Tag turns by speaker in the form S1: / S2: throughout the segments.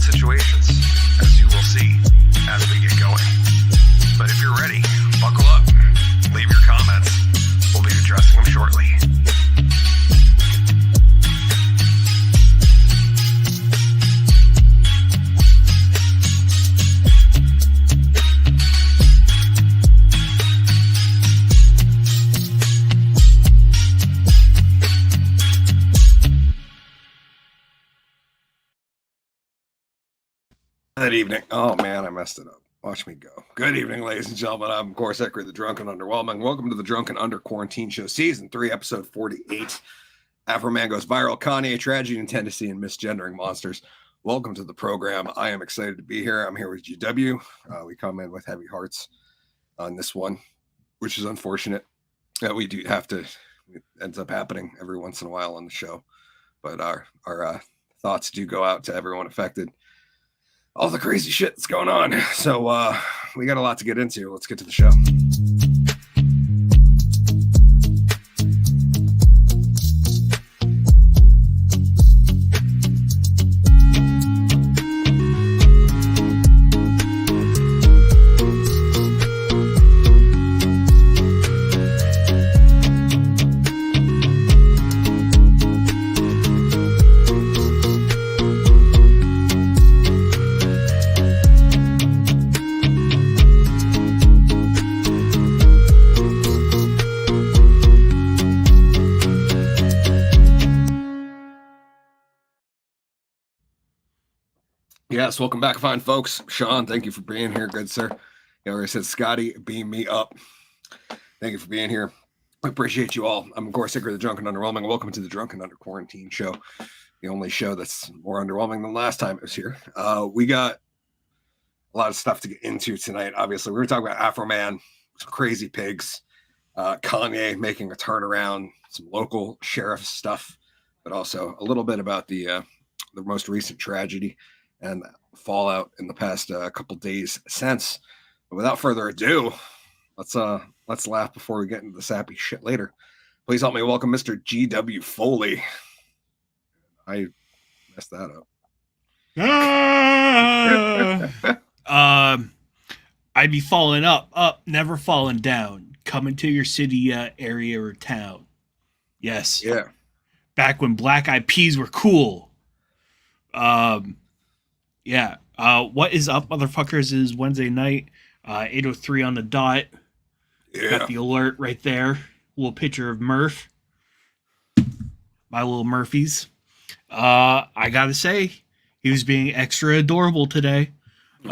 S1: difficult situations, as you will see as we get going. But if you're ready, buckle up, leave your comments. We'll be addressing them shortly.
S2: Good evening. Oh, man, I messed it up. Watch me go. Good evening, ladies and gentlemen. I'm, of course, Hickory, the Drunk and Underwhelming. Welcome to the Drunk and Under Quarantine Show, Season 3, Episode 48. Afroman goes viral, Kanye, tragedy in Tennessee, and misgendering monsters. Welcome to the program. I am excited to be here. I'm here with GW. We come in with heavy hearts on this one, which is unfortunate. We do have to, it ends up happening every once in a while on the show. But our thoughts do go out to everyone affected. All the crazy shit that's going on. So we got a lot to get into. Let's get to the show. Yes, welcome back, fine folks. Sean, thank you for being here, good sir. You already said, Scotty, beam me up. Thank you for being here. I appreciate you all. I'm, of course, Hickory, the Drunk and Underwhelming. Welcome to the Drunk and Under Quarantine Show, the only show that's more underwhelming than last time it was here. We got a lot of stuff to get into tonight. Obviously, we're going to talk about Afroman, some crazy pigs, Kanye making a turnaround, some local sheriff stuff, but also a little bit about the most recent tragedy and fallout in the past couple days since. But without further ado, let's laugh before we get into the sappy shit later. Please help me welcome Mr. GW Foley. I messed that
S3: up. I'd be falling up, never falling down. Coming to your city, area, or town. Yes.
S2: Yeah.
S3: Back when Black Eyed Peas were cool. Yeah. What is up, motherfuckers? Is Wednesday night, 8:03 on the dot.
S2: Yeah.
S3: Got the alert right there. Little picture of Murph. My little Murphies. I gotta say, he was being extra adorable today. We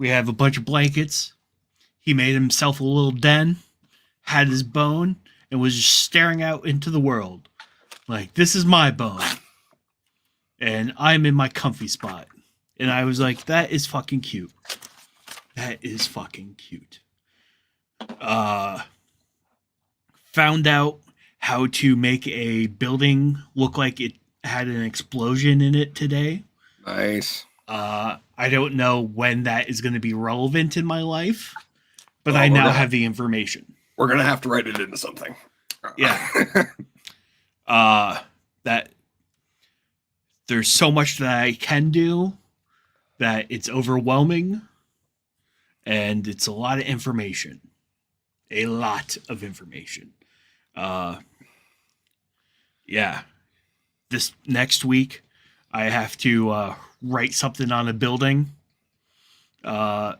S3: have a bunch of blankets. He made himself a little den, had his bone, and was just staring out into the world. Like, this is my bone. And I'm in my comfy spot. And I was like, that is fucking cute. That is fucking cute. Found out how to make a building look like it had an explosion in it today.
S2: Nice.
S3: I don't know when that is going to be relevant in my life, but I now have the information.
S2: We're going to have to write it into something.
S3: Yeah. That there's so much that I can do that it's overwhelming, and it's a lot of information. A lot of information. Yeah. This next week, I have to write something on a building like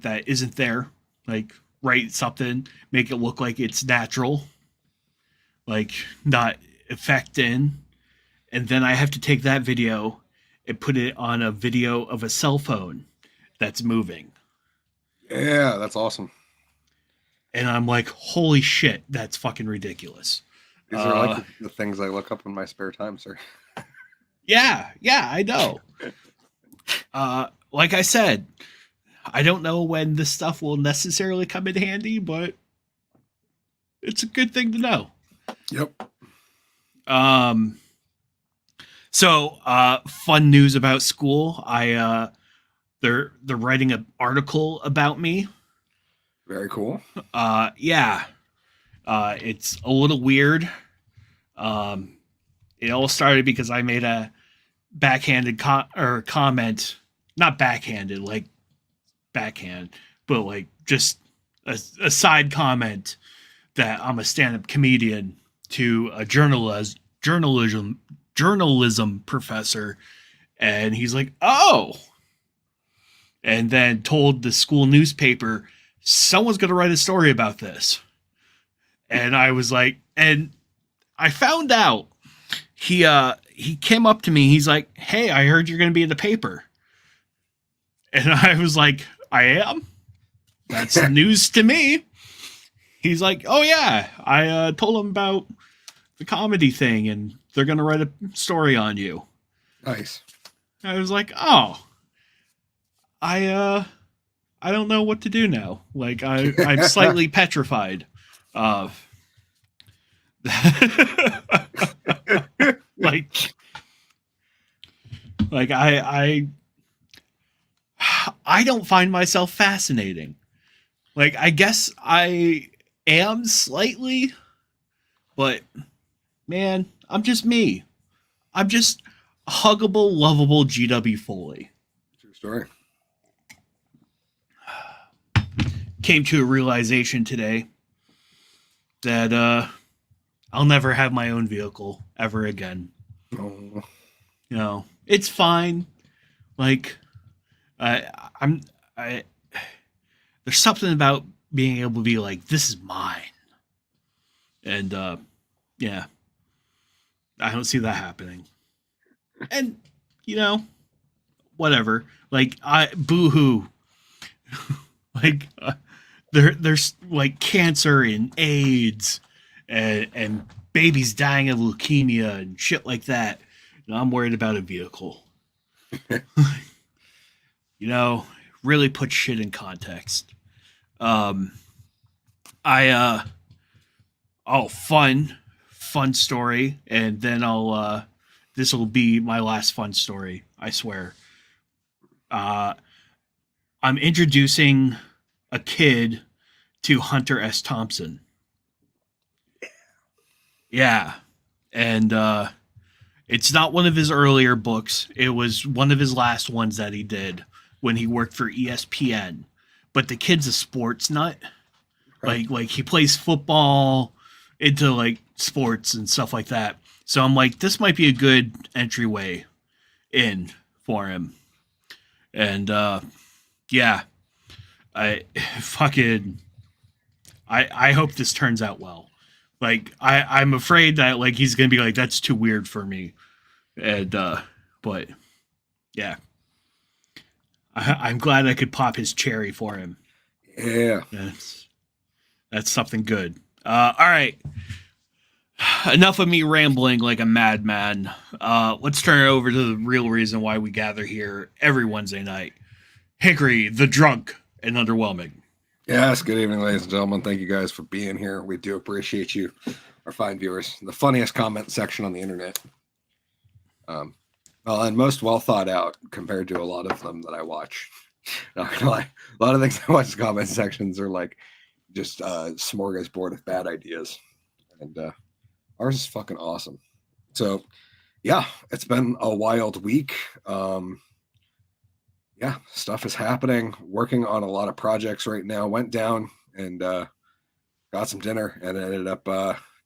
S3: that isn't there. Like, write something, make it look like it's natural. Like, not effect in, and then I have to take that video and put it on a video of a cell phone that's moving.
S2: Yeah, that's awesome.
S3: And I'm like, holy shit, that's fucking ridiculous.
S2: These are like the things I look up in my spare time, sir.
S3: Yeah, I know. Like I said, I don't know when this stuff will necessarily come in handy, but it's a good thing to know.
S2: Yep.
S3: So fun news about school. They're writing an article about me.
S2: Very cool.
S3: Yeah. It's a little weird. it all started because I made a backhanded comment, not backhanded, like backhand, but like just a side comment that I'm a stand-up comedian to a journalism professor, and he's like, "Oh," and then told the school newspaper, "Someone's going to write a story about this." And I was like, and I found out he came up to me. He's like, "Hey, I heard you're going to be in the paper." And I was like, "I am? That's news to me." He's like, "Oh yeah, I told him about the comedy thing and they're going to write a story on you."
S2: Nice.
S3: I was like, "Oh, I don't know what to do now. Like I'm slightly petrified of like I don't find myself fascinating. Like, I guess I am slightly, but man, I'm just me. I'm just a huggable, lovable GW Foley.
S2: True story.
S3: Came to a realization today that I'll never have my own vehicle ever again.
S2: Oh.
S3: You know, it's fine. Like, there's something about being able to be like, this is mine. And, yeah, I don't see that happening. And, you know, whatever. Like, boo-hoo. Like, there's like cancer and AIDS and babies dying of leukemia and shit like that. And I'm worried about a vehicle. You know, really put shit in context. Fun story, and then this will be my last fun story, I swear. I'm introducing a kid to Hunter S. Thompson. Yeah. And it's not one of his earlier books. It was one of his last ones that he did when he worked for ESPN. But the kid's a sports nut.
S2: Right.
S3: Like he plays football, into like sports and stuff like that. So I'm like, this might be a good entryway in for him. And yeah. I hope this turns out well. Like I'm afraid that like he's gonna be like, that's too weird for me. And but yeah. I'm glad I could pop his cherry for him.
S2: Yeah.
S3: That's something good. All right. Enough of me rambling like a madman. Let's turn it over to the real reason why we gather here every Wednesday night. Hickory, the drunk, and underwhelming.
S2: Yes, good evening, ladies and gentlemen. Thank you guys for being here. We do appreciate you, our fine viewers. The funniest comment section on the internet. Well, and most well thought out compared to a lot of them that I watch. Not gonna lie. A lot of things I watch comment sections are like just smorgasbord of bad ideas. And ours is fucking awesome. So yeah, it's been a wild week. Yeah, stuff is happening. Working on a lot of projects right now. Went down and got some dinner and ended up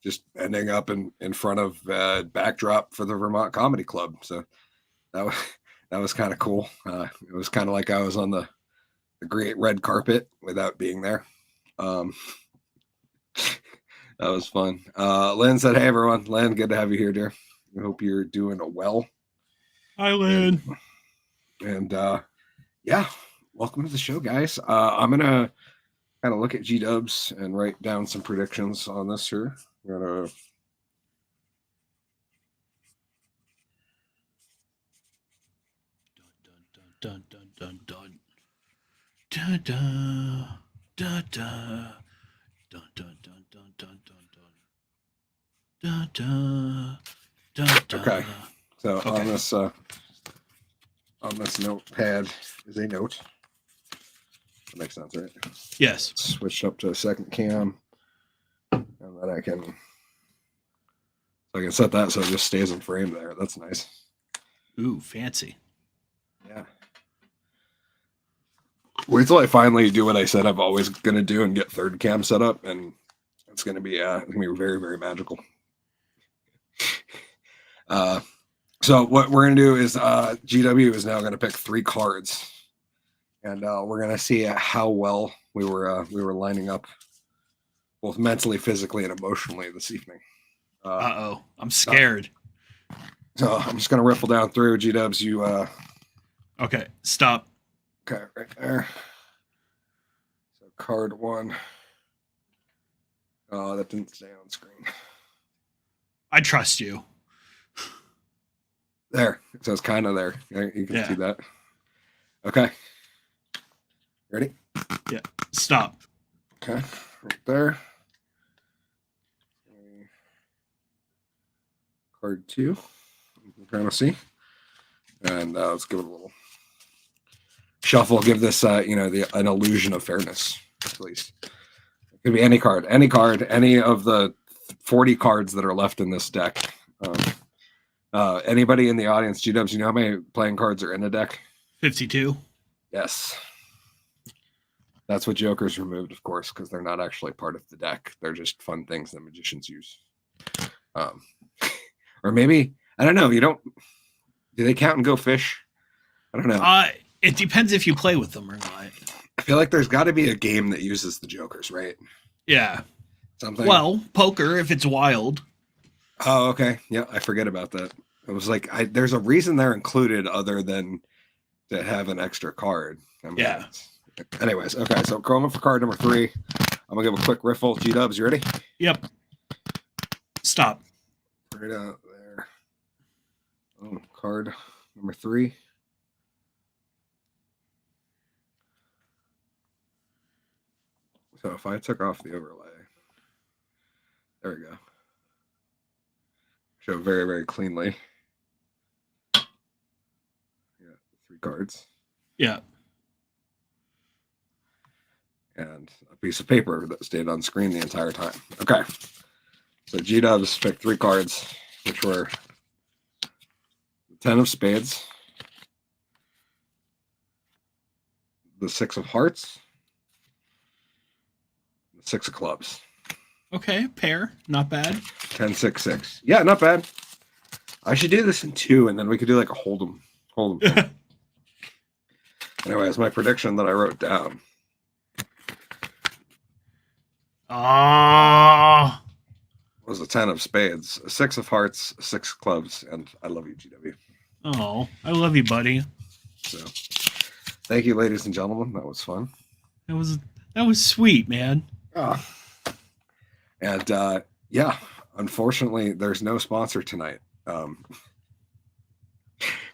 S2: just ending up in front of backdrop for the Vermont Comedy Club. So that was kind of cool. It was kind of like I was on the great red carpet without being there. That was fun. Lynn said, "Hey everyone, Lynn, good to have you here, dear. I hope you're doing well."
S3: Hi, Lynn.
S2: And yeah, welcome to the show, guys. I'm gonna kind of look at G-dubs and write down some predictions on this here. We're gonna
S3: Dun dun dun dun dun dun dun dun dun dun dun dun dun dun dun dun dun.
S2: Okay. So
S3: Okay.
S2: on this notepad is a note. That makes sense, right?
S3: Yes.
S2: Switch up to a second cam, and then I can So I can set that so it just stays in frame there. That's nice.
S3: Ooh, fancy.
S2: Yeah. Wait till I finally do what I said I'm always gonna do and get third cam set up, and it's gonna be very, very magical. So what we're gonna do is GW is now gonna pick 3 cards, and we're gonna see how well we were lining up, both mentally, physically, and emotionally this evening.
S3: Uh-oh, I'm scared.
S2: So I'm just gonna riffle down through. G-dubs, you
S3: Okay, stop.
S2: okay, right there. So card 1. Oh, that didn't stay on screen.
S3: I trust you.
S2: There. It says kind of there. You can
S3: Yeah.
S2: see that. Okay. Ready?
S3: Yeah. Stop.
S2: Okay. Right there. Card 2. You can kind of see. And let's give it a little shuffle. Give this, an illusion of fairness, at least. It could be any card, any of the 40 cards that are left in this deck. Anybody in the audience, G-dubs, you know how many playing cards are in the deck?
S3: 52.
S2: Yes. That's what Joker's removed, of course, because they're not actually part of the deck. They're just fun things that magicians use. Or maybe, I don't know, do they count and go fish? I don't know.
S3: It depends if you play with them or not.
S2: I feel like there's got to be a game that uses the Jokers, right?
S3: Yeah.
S2: Something.
S3: Well, poker, if it's wild.
S2: Oh, okay. Yeah, I forget about that. It was like, there's a reason they're included other than to have an extra card. I mean,
S3: Yeah.
S2: Anyways, okay, so chroma for card number 3. I'm going to give a quick riffle. G-dubs, you ready?
S3: Yep. Stop.
S2: Right out there. Oh, card number 3. So if I took off the overlay, there we go. Show very, very cleanly. Yeah, 3 cards.
S3: Yeah.
S2: And a piece of paper that stayed on screen the entire time. Okay. So G-dubs picked 3 cards, which were the 10 of spades, the 6 of hearts, the 6 of clubs.
S3: Okay, pair. Not bad.
S2: 10, 6, 6. Yeah, not bad. I should do this in 2, and then we could do like a hold 'em thing. Anyways, my prediction that I wrote down.
S3: Oh.
S2: Was a 10 of spades, a 6 of hearts, a 6 of clubs, and I love you, GW.
S3: Oh, I love you, buddy.
S2: So, thank you, ladies and gentlemen. That was fun.
S3: That was sweet, man.
S2: Oh. And yeah, unfortunately, there's no sponsor tonight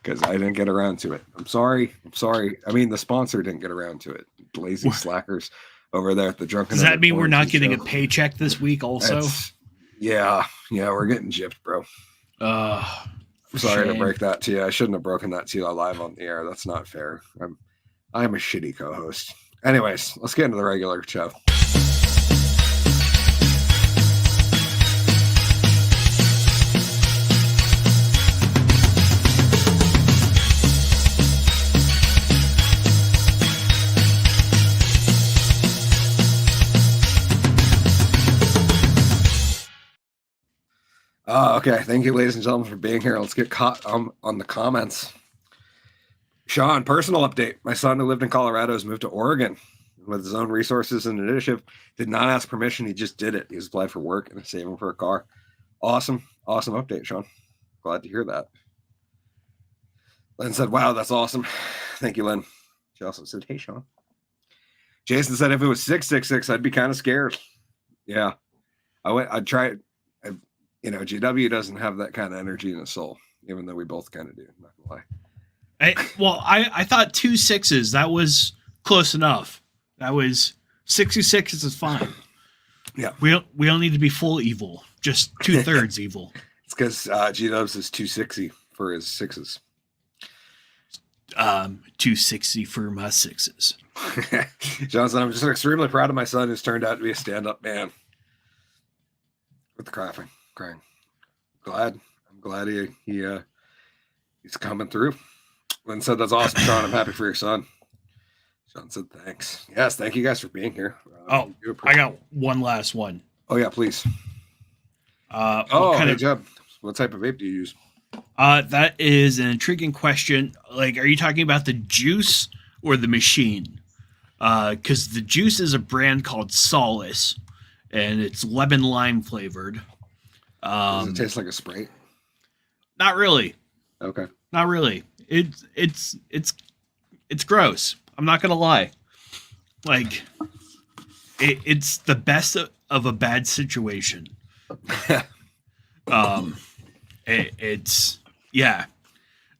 S2: because I didn't get around to it. I'm sorry. I mean, the sponsor didn't get around to it. Lazy slackers over there at the Drunken.
S3: Does that mean we're not getting
S2: show.
S3: a paycheck this week also?
S2: Yeah, we're getting gypped, bro. I'm sorry to break that to you. I shouldn't have broken that to you live on the air. That's not fair. I'm a shitty co-host. Anyways, let's get into the regular show. Okay. Thank you, ladies and gentlemen, for being here. Let's get caught on the comments. Sean, personal update. My son who lived in Colorado has moved to Oregon with his own resources and initiative. Did not ask permission. He just did it. He's applied for work and is saving for a car. Awesome. Awesome update, Sean. Glad to hear that. Lynn said, wow, that's awesome. Thank you, Lynn. She also said, hey, Sean. Jason said, if it was 666, I'd be kind of scared. Yeah. I'd try it. GW doesn't have that kind of energy in his soul, even though we both kind of do. I'm not gonna lie.
S3: I thought 2 6s. That was close enough. That was 66 is fine.
S2: Yeah.
S3: We don't need to be full evil. Just 2/3 evil.
S2: It's because G-dubs is 260 for his 6s.
S3: 260 for my 6s.
S2: Johnson, I'm just extremely proud of my son who's turned out to be a stand-up man. With the crying. glad. I'm glad he's coming through. Lynn said, "That's awesome, Sean. I'm happy for your son." Sean said, "Thanks." Yes, thank you guys for being here.
S3: I got one last one.
S2: Oh yeah, please. Hey Jeb, what type of vape do you use?
S3: That is an intriguing question. Like, are you talking about the juice or the machine? Because the juice is a brand called Solace, and it's lemon lime flavored.
S2: Does it taste like a Sprite?
S3: Not really.
S2: Okay.
S3: Not really. It's gross. I'm not gonna lie. Like, it's the best of a bad situation. It's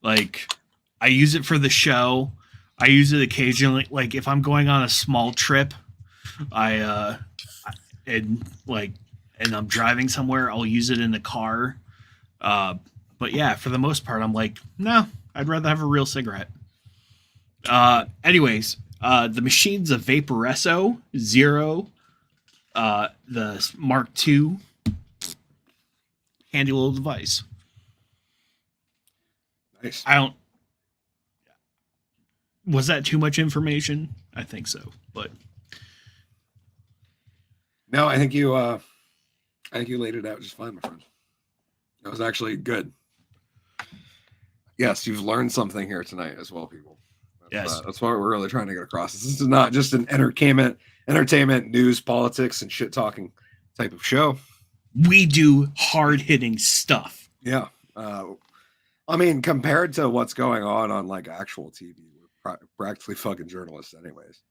S3: like, I use it for the show. I use it occasionally, like if I'm going on a small trip, and I'm driving somewhere, I'll use it in the car. But yeah, for the most part, I'm like, no, I'd rather have a real cigarette. Anyways, the machine's a Vaporesso Zero, the Mark II. Handy little device.
S2: Nice.
S3: Was that too much information? I think so, but
S2: no, I think you laid it out just fine, my friend. That was actually good. Yes, you've learned something here tonight as well, people. That's what we're really trying to get across. This is not just an entertainment, news, politics, and shit talking type of show.
S3: We do hard-hitting stuff.
S2: Yeah. I mean, compared to what's going on like actual TV, we're practically fucking journalists anyways.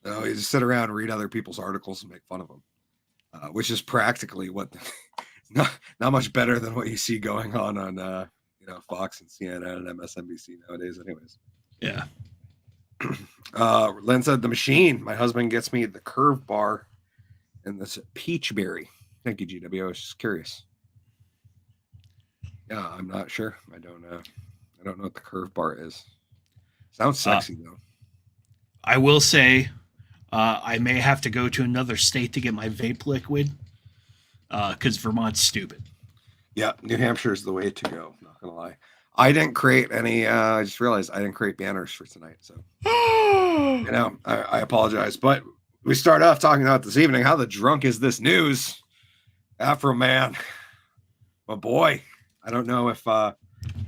S2: You just sit around and read other people's articles and make fun of them, which is practically what not much better than what you see going on Fox and CNN and MSNBC nowadays anyways.
S3: Yeah.
S2: Len said, the machine. My husband gets me the Curve bar and this peach berry. Thank you, GW. I was just curious. Yeah, I'm not sure. I don't know what the Curve bar is. Sounds sexy though.
S3: I will say, I may have to go to another state to get my vape liquid, because Vermont's stupid.
S2: Yeah, New Hampshire is the way to go. Not gonna lie. I didn't create any. I just realized I didn't create banners for tonight, so I apologize. But we start off talking about this evening. How the drunk is this news? Afroman, my boy. I don't know if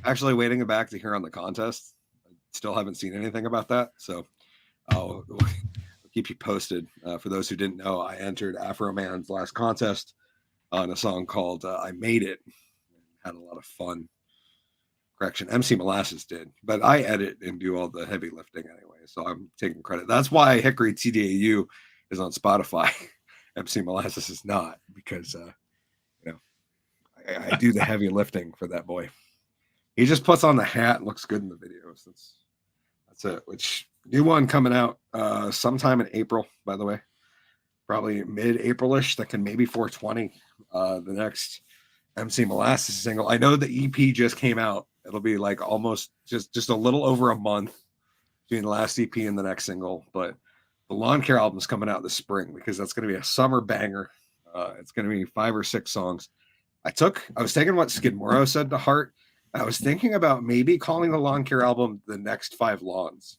S2: actually waiting back to hear on the contest. I still haven't seen anything about that, so I'll keep you posted. For those who didn't know, I entered Afroman's last contest on a song called "I Made It." Had a lot of fun. Correction, MC Molasses did, but I edit and do all the heavy lifting anyway, so I'm taking credit. That's why Hickory TDAU is on Spotify. MC Molasses is not, because I do the heavy lifting for that boy. He just puts on the hat and looks good in the videos. That's it. Which new one coming out sometime in April, by the way, probably mid-April-ish. That can maybe 420. The next MC Molasses single. I know the EP just came out. It'll be like almost just a little over a month between the last EP and the next single. But the Lawn Care album is coming out this spring, because that's going to be a summer banger. It's going to be 5 or 6 songs. I was taking what Skid Morrow said to heart. I was thinking about maybe calling the Lawn Care album The Next 5 Lawns.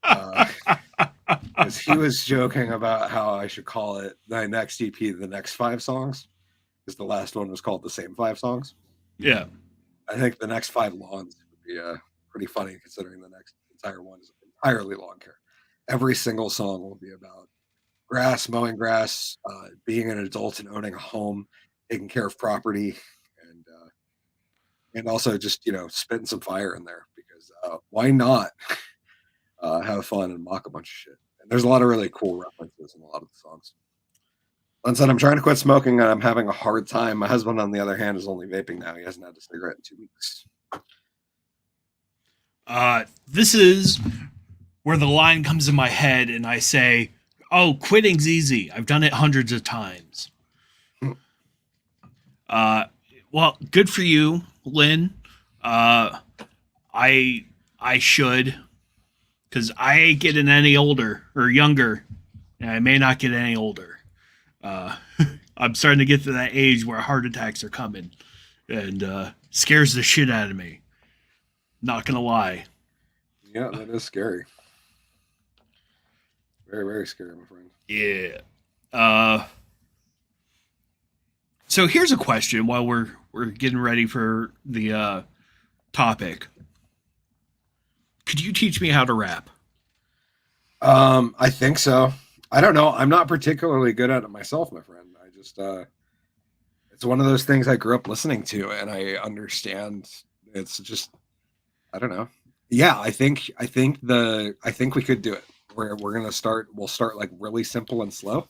S2: Because he was joking about how I should call it the next EP The Next 5 Songs, because the last one was called The Same 5 Songs.
S3: Yeah.
S2: I think The Next 5 Lawns would be pretty funny, considering the next entire one is entirely lawn care. Every single song will be about grass, mowing grass, being an adult and owning a home, taking care of property, and also just spitting some fire in there, because why not have fun and mock a bunch of shit. And there's a lot of really cool references in a lot of the songs. Len said, I'm trying to quit smoking and I'm having a hard time. My husband, on the other hand, is only vaping now. He hasn't had a cigarette in 2 weeks.
S3: This is where the line comes in my head and I say, oh, quitting's easy. I've done it hundreds of times. Well, good for you, Lynn. I should, because I ain't getting any older or younger, and I may not get any older. I'm starting to get to that age where heart attacks are coming, and scares the shit out of me. Not gonna lie.
S2: Yeah, that is scary. Very, very scary, my friend.
S3: Yeah. So here's a question while we're getting ready for the topic. Could you teach me how to rap?
S2: I think so. I don't know. I'm not particularly good at it myself, my friend. I just it's one of those things I grew up listening to, and I understand. It's just, I don't know. Yeah, I think we could do it. We're gonna start. We'll start like really simple and slow,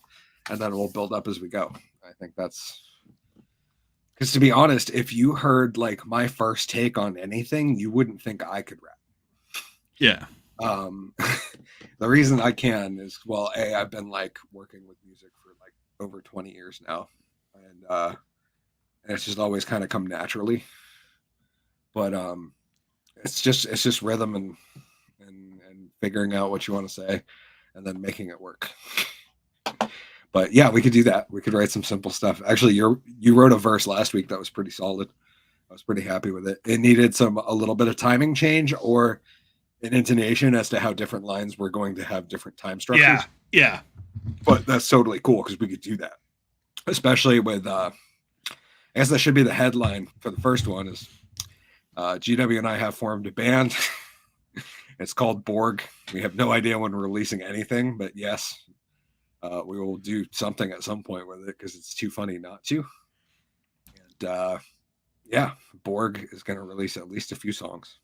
S2: and then we'll build up as we go. I think that's because, to be honest, if you heard like my first take on anything, you wouldn't think I could rap.
S3: Yeah.
S2: The reason I can is, well, I've been like working with music for like over 20 years now, and it's just always kind of come naturally. But it's just rhythm and figuring out what you want to say, and then making it work. But yeah, we could do that. We could write some simple stuff. Actually, you wrote a verse last week that was pretty solid. I was pretty happy with it. It needed a little bit of timing change or an intonation as to how different lines were going to have different time structures.
S3: Yeah.
S2: But that's totally cool because we could do that. Especially with I guess that should be the headline for the first one is GW and I have formed a band. It's called Borg. We have no idea when we're releasing anything, but yes, we will do something at some point with it because it's too funny not to. And yeah, Borg is going to release at least a few songs.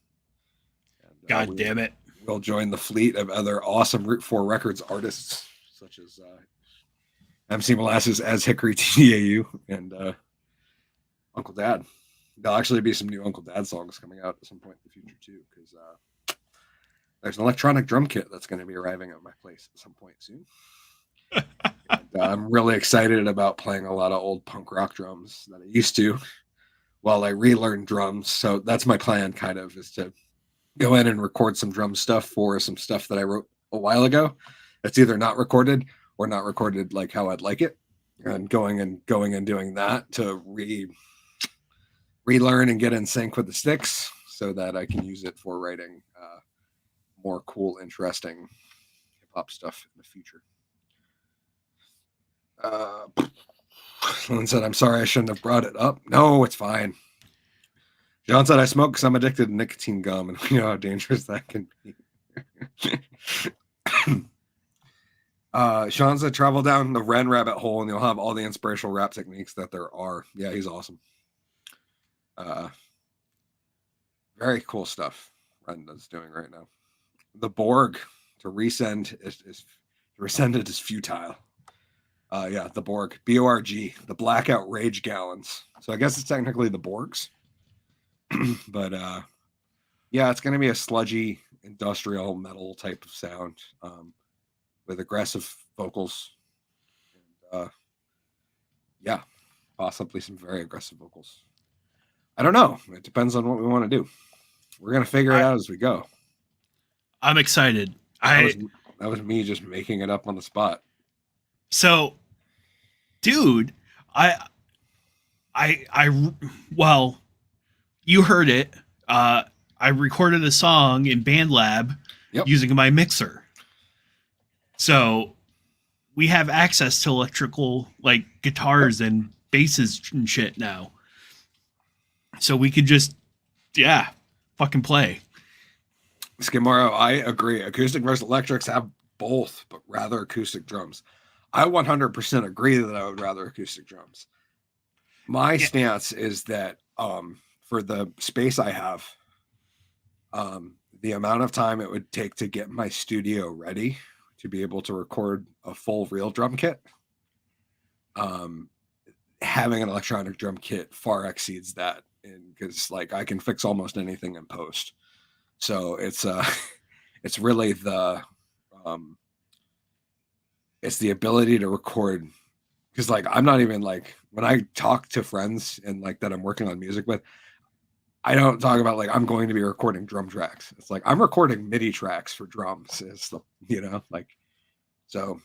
S2: And,
S3: God damn it.
S2: We'll join the fleet of other awesome Route 4 Records artists, such as MC Molasses as Hickory TDAU and Uncle Dad. There'll actually be some new Uncle Dad songs coming out at some point in the future, too, because there's an electronic drum kit that's going to be arriving at my place at some point soon. And, I'm really excited about playing a lot of old punk rock drums that I used to while I relearn drums. So that's my plan, kind of, is to go in and record some drum stuff for some stuff that I wrote a while ago. It's either not recorded or not recorded like how I'd like it. And going and doing that to relearn and get in sync with the sticks so that I can use it for writing more cool, interesting hip-hop stuff in the future. Someone said, I'm sorry, I shouldn't have brought it up. No, it's fine. John said, I smoke because I'm addicted to nicotine gum, and we know how dangerous that can be. Sean said, travel down the Ren rabbit hole, and you'll have all the inspirational rap techniques that there are. Yeah, he's awesome. Very cool stuff Ren is doing right now. The Borg to resend it is futile. Yeah, the Borg, B-O-R-G, the Blackout Rage Gallons. So I guess it's technically the Borgs. But yeah, it's going to be a sludgy industrial metal type of sound with aggressive vocals. And, yeah, possibly some very aggressive vocals. I don't know. It depends on what we want to do. We're going to figure it out as we go.
S3: I'm excited.
S2: That was me just making it up on the spot.
S3: So, dude, well, you heard it. I recorded a song in BandLab using my mixer. So we have access to electrical, like guitars and basses and shit now. So we could just, fucking play.
S2: Skimaro, I agree. Acoustic versus electrics have both, but rather acoustic drums. I 100% agree that I would rather acoustic drums. My stance is that for the space I have, the amount of time it would take to get my studio ready to be able to record a full real drum kit, having an electronic drum kit far exceeds that, because like I can fix almost anything in post. So it's really the it's the ability to record, because like I'm not even like, when I talk to friends and like that I'm working on music with, I don't talk about like I'm going to be recording drum tracks. It's like I'm recording MIDI tracks for drums. It's the, like, so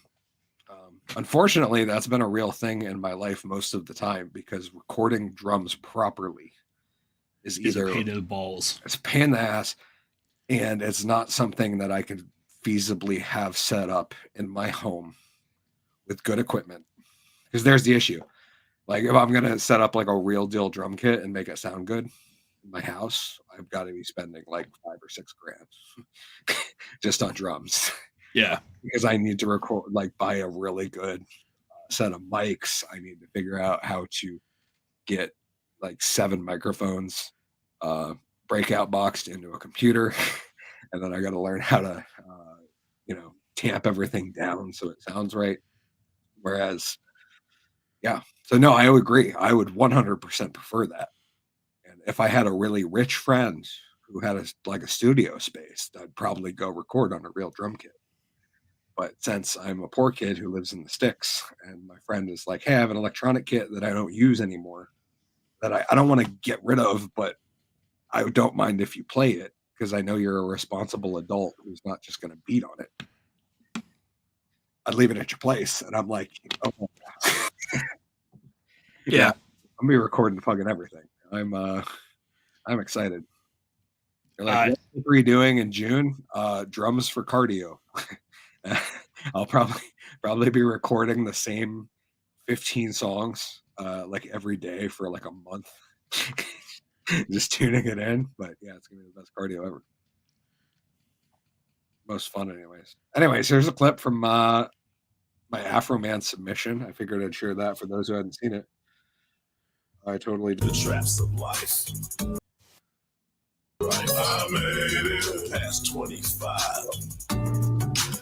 S2: Unfortunately, that's been a real thing in my life most of the time because recording drums properly is
S3: Is a
S2: either
S3: pain in the balls.
S2: it's a pain in the ass, and it's not something that I could feasibly have set up in my home with good equipment. Because there's the issue. Like if I'm gonna set up like a real deal drum kit and make it sound good in my house, I've got to be spending like $5 or $6 grand just on drums.
S3: Yeah.
S2: Because I need to record, like buy a really good set of mics. I need to figure out how to get like 7 microphones breakout boxed into a computer. And then I got to learn how to, tamp everything down so it sounds right. Whereas, yeah. So no, I would agree. I would 100% prefer that. And if I had a really rich friend who had a studio space, I'd probably go record on a real drum kit. But since I'm a poor kid who lives in the sticks and my friend is like, hey, I have an electronic kit that I don't use anymore that I don't want to get rid of, but I don't mind if you play it because I know you're a responsible adult who's not just going to beat on it. I'd leave it at your place. And I'm like, oh, yeah, I'm be recording fucking everything. I'm excited. You're like, what are you doing in June? Drums for cardio. I'll probably be recording the same 15 songs like every day for like a month. Just tuning it in. But yeah, it's gonna be the best cardio ever. Most fun anyways. Here's a clip from my Afroman submission. I figured I'd share that for those who hadn't seen it. I totally did.
S4: The traps of life. Right, I made it past 25.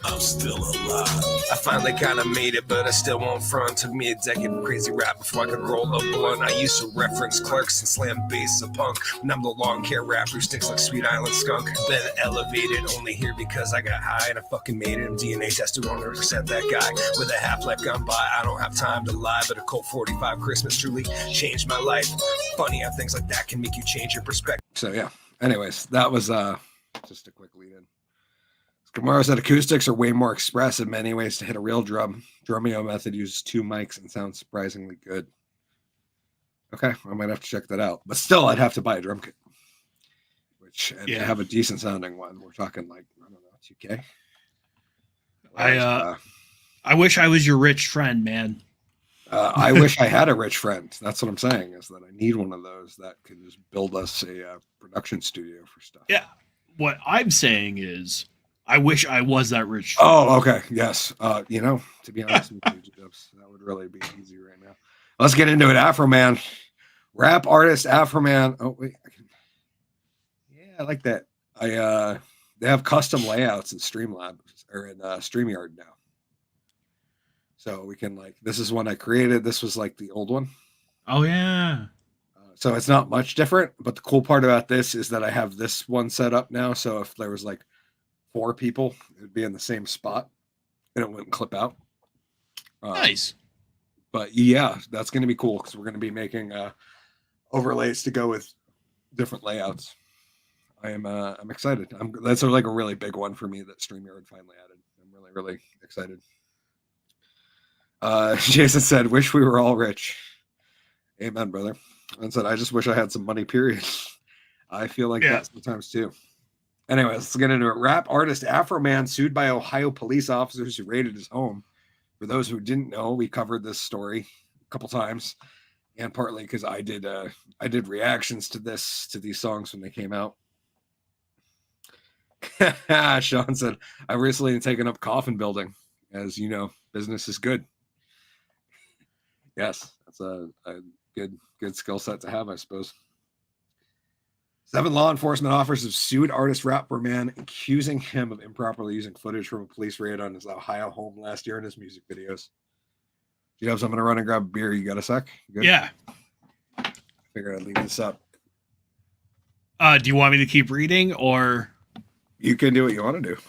S4: I'm still alive.
S5: I finally kinda made it, but I still won't front. Took me a decade of crazy rap before I could roll a blunt. I used to reference clerks and slam bass of punk. And I'm the long hair rapper who stinks like Sweet Island skunk. Been elevated only here because I got high and I fucking made it. I'm DNA tested 100% that guy. With a half life gone by, I don't have time to lie. But a Colt 45 Christmas truly changed my life. Funny how things like that can make you change your perspective.
S2: So yeah. Anyways, that was just a quick lead in. Kamara said acoustics are way more expressive in many ways to hit a real drum. Drumeo method uses 2 mics and sounds surprisingly good. Okay, I might have to check that out. But still, I'd have to buy a drum kit. To have a decent sounding one, we're talking like, I don't know, 2K.
S3: I wish I was your rich friend, man.
S2: I wish I had a rich friend. That's what I'm saying, is that I need one of those that can just build us a production studio for stuff.
S3: Yeah. What I'm saying is, I wish I was that rich.
S2: Oh, okay. Yes. To be honest with you, Jibs, that would really be easy right now. Let's get into it. Afroman. Rap artist Afroman. Oh, wait. Yeah, I like that. They have custom layouts in Streamlabs or in StreamYard now. So we can this is one I created. This was like the old one.
S3: Oh, yeah.
S2: So it's not much different. But the cool part about this is that I have this one set up now. So if there was 4 people, it would be in the same spot and it wouldn't clip out.
S3: Nice.
S2: But yeah, that's going to be cool because we're going to be making overlays to go with different layouts. I'm excited. That's a really big one for me that StreamYard finally added. I'm really, really excited. Jason said, wish we were all rich. Amen, brother. And said, I just wish I had some money, period. I feel like that sometimes too. Anyways, let's get into it. Rap artist Afroman sued by Ohio police officers who raided his home. For those who didn't know, we covered this story a couple times, and partly because I did reactions to these songs when they came out. Sean said, I recently taken up coffin building. As you know, business is good. Yes, that's a good skill set to have, I suppose. 7 law enforcement officers sued artist Afroman, accusing him of improperly using footage from a police raid on his Ohio home last year in his music videos. Jobs, I'm going to run and grab a beer. You got a sec? Good?
S3: Yeah.
S2: I figured I'd leave this up.
S3: Do you want me to keep reading or?
S2: You can do what you want to do.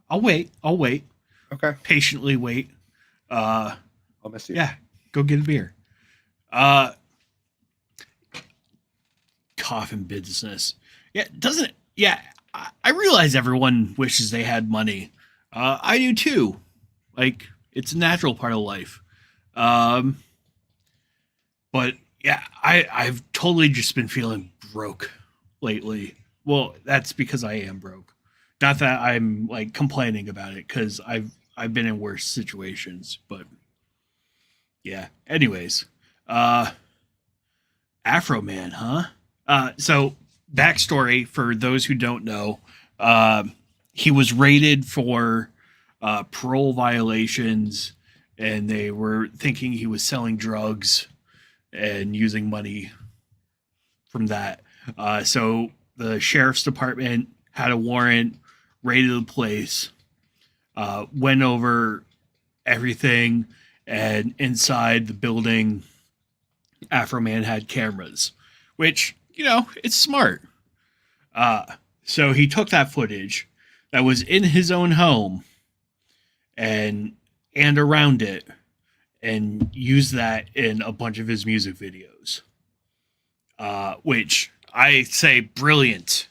S3: I'll wait.
S2: Okay.
S3: Patiently wait.
S2: I'll miss you.
S3: Yeah. Go get a beer. Coffin business. Yeah. Doesn't it? Yeah. I realize everyone wishes they had money. I do too. It's a natural part of life. But yeah, I've totally just been feeling broke lately. Well, that's because I am broke. Not that I'm like complaining about it, because I've been in worse situations, but yeah. Anyways, Afroman, huh? So backstory for those who don't know, he was raided for parole violations, and they were thinking he was selling drugs and using money from that. So the sheriff's department had a warrant, raided the place, went over everything, and inside the building, Afroman had cameras, which, it's smart. So he took that footage that was in his own home and around it, and used that in a bunch of his music videos, which I say brilliant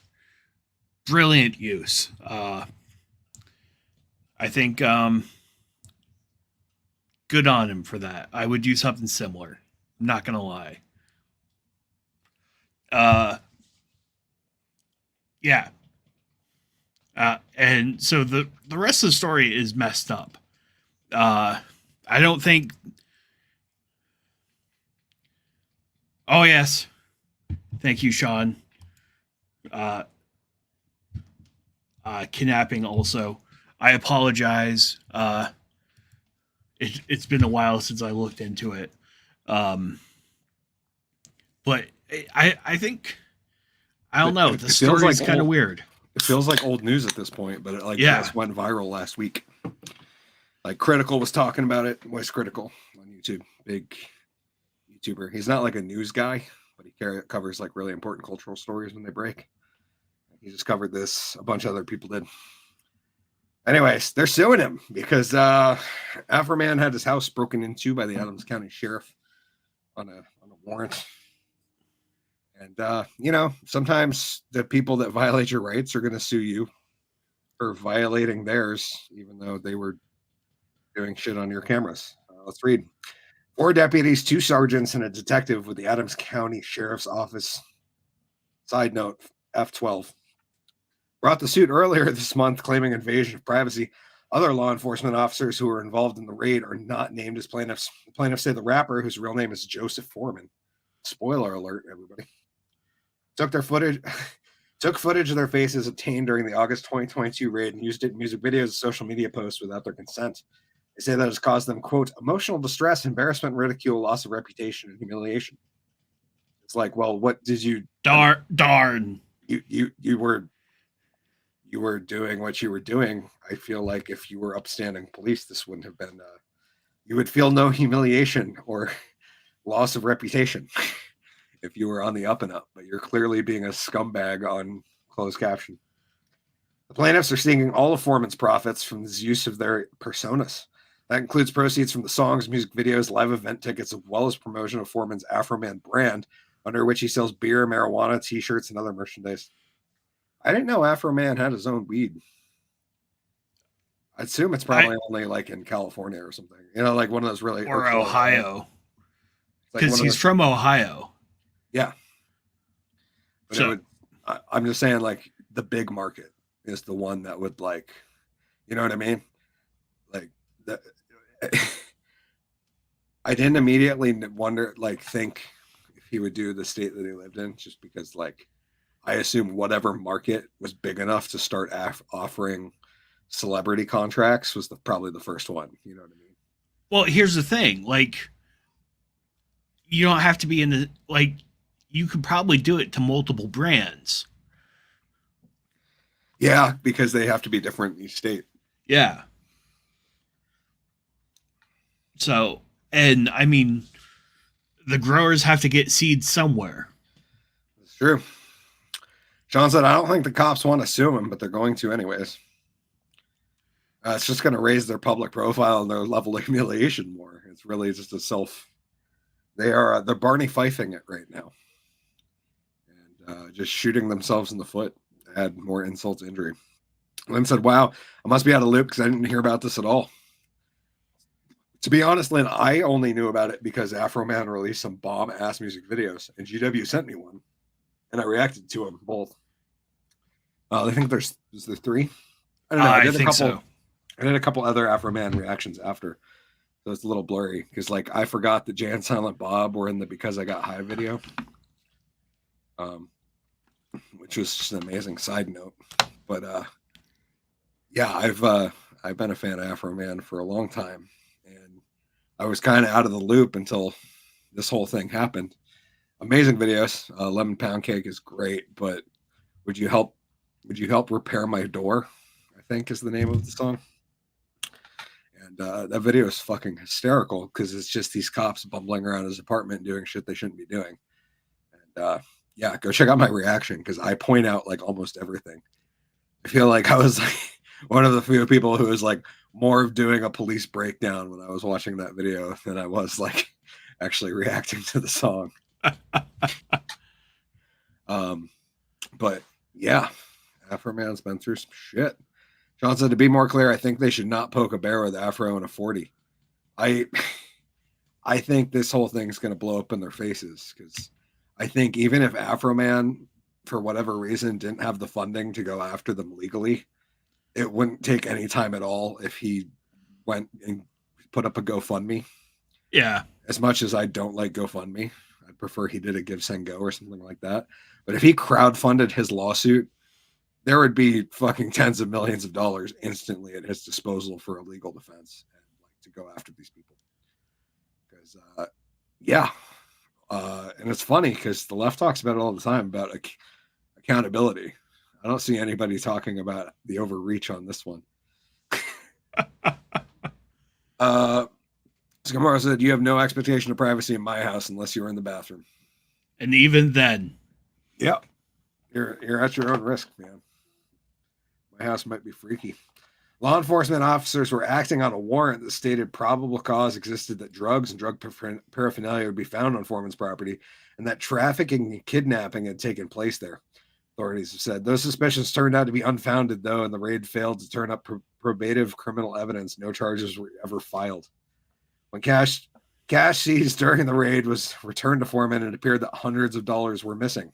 S3: use. I think good on him for that. I would do something similar. I'm not gonna lie. Yeah. And so the rest of the story is messed up. I don't think. Oh yes, thank you, Sean. Kidnapping also. I apologize. It's been a while since I looked into it. But I think, I don't know. The story is kind of weird.
S2: It feels like old news at this point, but it just went viral last week. Like Critical was talking about it. Voice Critical on YouTube, big YouTuber. He's not like a news guy, but he covers like really important cultural stories when they break. He just covered this. A bunch of other people did. Anyways, they're suing him because Afroman had his house broken into by the Adams County Sheriff on a warrant. And sometimes the people that violate your rights are going to sue you for violating theirs, even though they were doing shit on your cameras. Let's read. 4 deputies, 2 sergeants, and a detective with the Adams County Sheriff's Office, side note, F12, brought the suit earlier this month claiming invasion of privacy. Other law enforcement officers who were involved in the raid are not named as plaintiffs. The plaintiffs say the rapper, whose real name is Joseph Foreman, spoiler alert, everybody, took footage of their faces obtained during the August 2022 raid and used it in music videos and social media posts without their consent. They say that has caused them, quote, emotional distress, embarrassment, ridicule, loss of reputation, and humiliation. It's like, well, what did you...
S3: Darn.
S2: You were doing what you were doing. I feel like if you were upstanding police, this wouldn't have been... you would feel no humiliation or loss of reputation if you were on the up and up, but you're clearly being a scumbag on closed caption. The plaintiffs are seeking all of Foreman's profits from his use of their personas. That includes proceeds from the songs, music videos, live event tickets, as well as promotion of Foreman's Afroman brand, under which he sells beer, marijuana, t-shirts, and other merchandise. I didn't know Afroman had his own weed. I assume it's probably only like in California or something. Like one of those really...
S3: Or Ohio. Because he's from Ohio.
S2: Yeah. But I'm just saying, like, the big market is the one that would, like, you know what I mean? Like, I didn't immediately think if he would do the state that he lived in, just because, like, I assume whatever market was big enough to start offering celebrity contracts was probably the first one. You know what I mean?
S3: Well, here's the thing. Like, you don't have to be in the... Like, you could probably do it to multiple brands.
S2: Yeah, because they have to be different in each state.
S3: Yeah. So, and I mean, the growers have to get seeds somewhere.
S2: It's true. Sean said, I don't think the cops want to sue him, but they're going to anyways. It's just going to raise their public profile and their level of humiliation more. It's really just they're Barney Fifing it right now. And just shooting themselves in the foot to add more insult to injury. Lynn said, wow, I must be out of loop because I didn't hear about this at all. To be honest, Lynn, I only knew about it because Afroman released some bomb ass music videos, and GW sent me one, and I reacted to them both. I think is there 3? I don't know.
S3: I think so.
S2: I did a couple other Afroman reactions after, so it's a little blurry because like I forgot that Jay and Silent Bob were in the Because I Got High video, which was just an amazing side note. But yeah, I've been a fan of Afroman for a long time, and I was kind of out of the loop until this whole thing happened. Amazing videos. Lemon Pound Cake is great, but would you help repair my door? I think is the name of the song. And that video is fucking hysterical because it's just these cops bumbling around his apartment doing shit they shouldn't be doing. And yeah, go check out my reaction because I point out like almost everything. I feel like I was like one of the few people who was like more of doing a police breakdown when I was watching that video than I was like actually reacting to the song. But yeah, Afroman's been through some shit. Sean said, to be more clear, I think they should not poke a bear with Afro and a 40. I think this whole thing's going to blow up in their faces because I think even if Afroman, for whatever reason, didn't have the funding to go after them legally, it wouldn't take any time at all if he went and put up a GoFundMe.
S3: Yeah.
S2: As much as I don't like GoFundMe, I'd prefer he did a Give Send Go or something like that. But if he crowdfunded his lawsuit, there would be fucking tens of millions of dollars instantly at his disposal for a legal defense and like to go after these people. Because yeah, and it's funny because the left talks about it all the time about accountability. I don't see anybody talking about the overreach on this one. Skamara said, "You have no expectation of privacy in my house unless you're in the bathroom."
S3: And even then,
S2: yeah, you're at your own risk, man. My house might be freaky. Law enforcement officers were acting on a warrant that stated probable cause existed that drugs and drug paraphernalia would be found on Foreman's property and that trafficking and kidnapping had taken place there. Authorities have said those suspicions turned out to be unfounded, though, and the raid failed to turn up probative criminal evidence. No charges were ever filed. When cash seized during the raid was returned to Foreman, it appeared that hundreds of dollars were missing,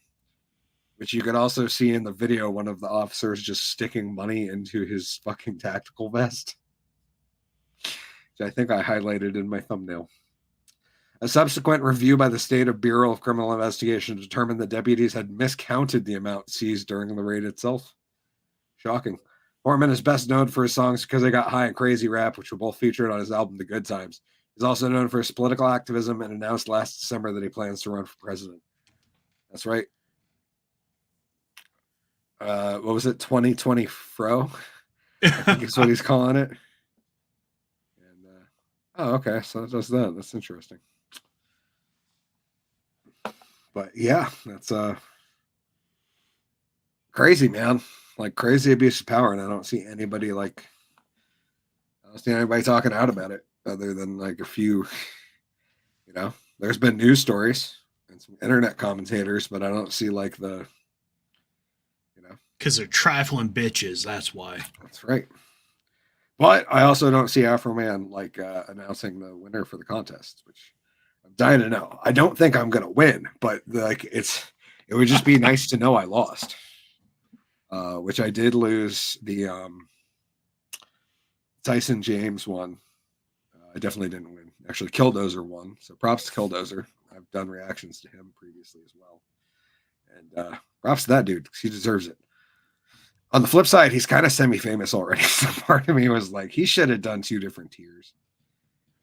S2: which you could also see in the video, one of the officers just sticking money into his fucking tactical vest, which I think I highlighted in my thumbnail. A subsequent review by the State Bureau of Criminal Investigation determined that deputies had miscounted the amount seized during the raid itself. Shocking. Foreman is best known for his songs Because I Got High and Crazy Rap, which were both featured on his album The Good Times. He's also known for his political activism and announced last December that he plans to run for president. That's right. What was it? 2020 Fro? I think is what he's calling it. And oh, okay. So it does that. That's interesting. But yeah, that's crazy, man. Like crazy abuse of power, and I don't see anybody talking out about it other than like a few. You know, there's been news stories and some internet commentators, but I don't see like the.
S3: Because they're trifling bitches, that's why.
S2: That's right. But I also don't see Afroman like announcing the winner for the contest, which I'm dying to know. I don't think I'm gonna win, but like it would just be nice to know I lost. Which I did lose the Tyson James one. I definitely didn't win. Actually, Killdozer won. So props to Killdozer. I've done reactions to him previously as well. And props to that dude, because he deserves it. On the flip side, he's kind of semi-famous already. So part of me was like, he should have done 2 different tiers.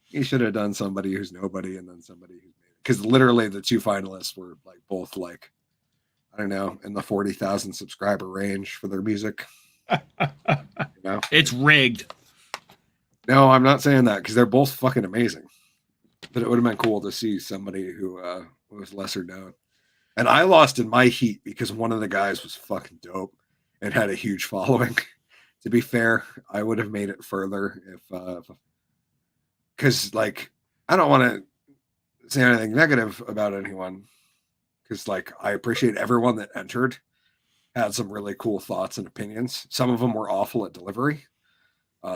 S2: He should have done somebody who's nobody and then somebody who's made it. Because literally the 2 finalists were like both like, I don't know, in the 40,000 subscriber range for their music. You know?
S3: It's rigged.
S2: No, I'm not saying that because they're both fucking amazing. But it would have been cool to see somebody who was lesser known. And I lost in my heat because one of the guys was fucking dope and had a huge following. To be fair, I would have made it further if because like I don't want to say anything negative about anyone because like I appreciate everyone that entered had some really cool thoughts and opinions. Some of them were awful at delivery.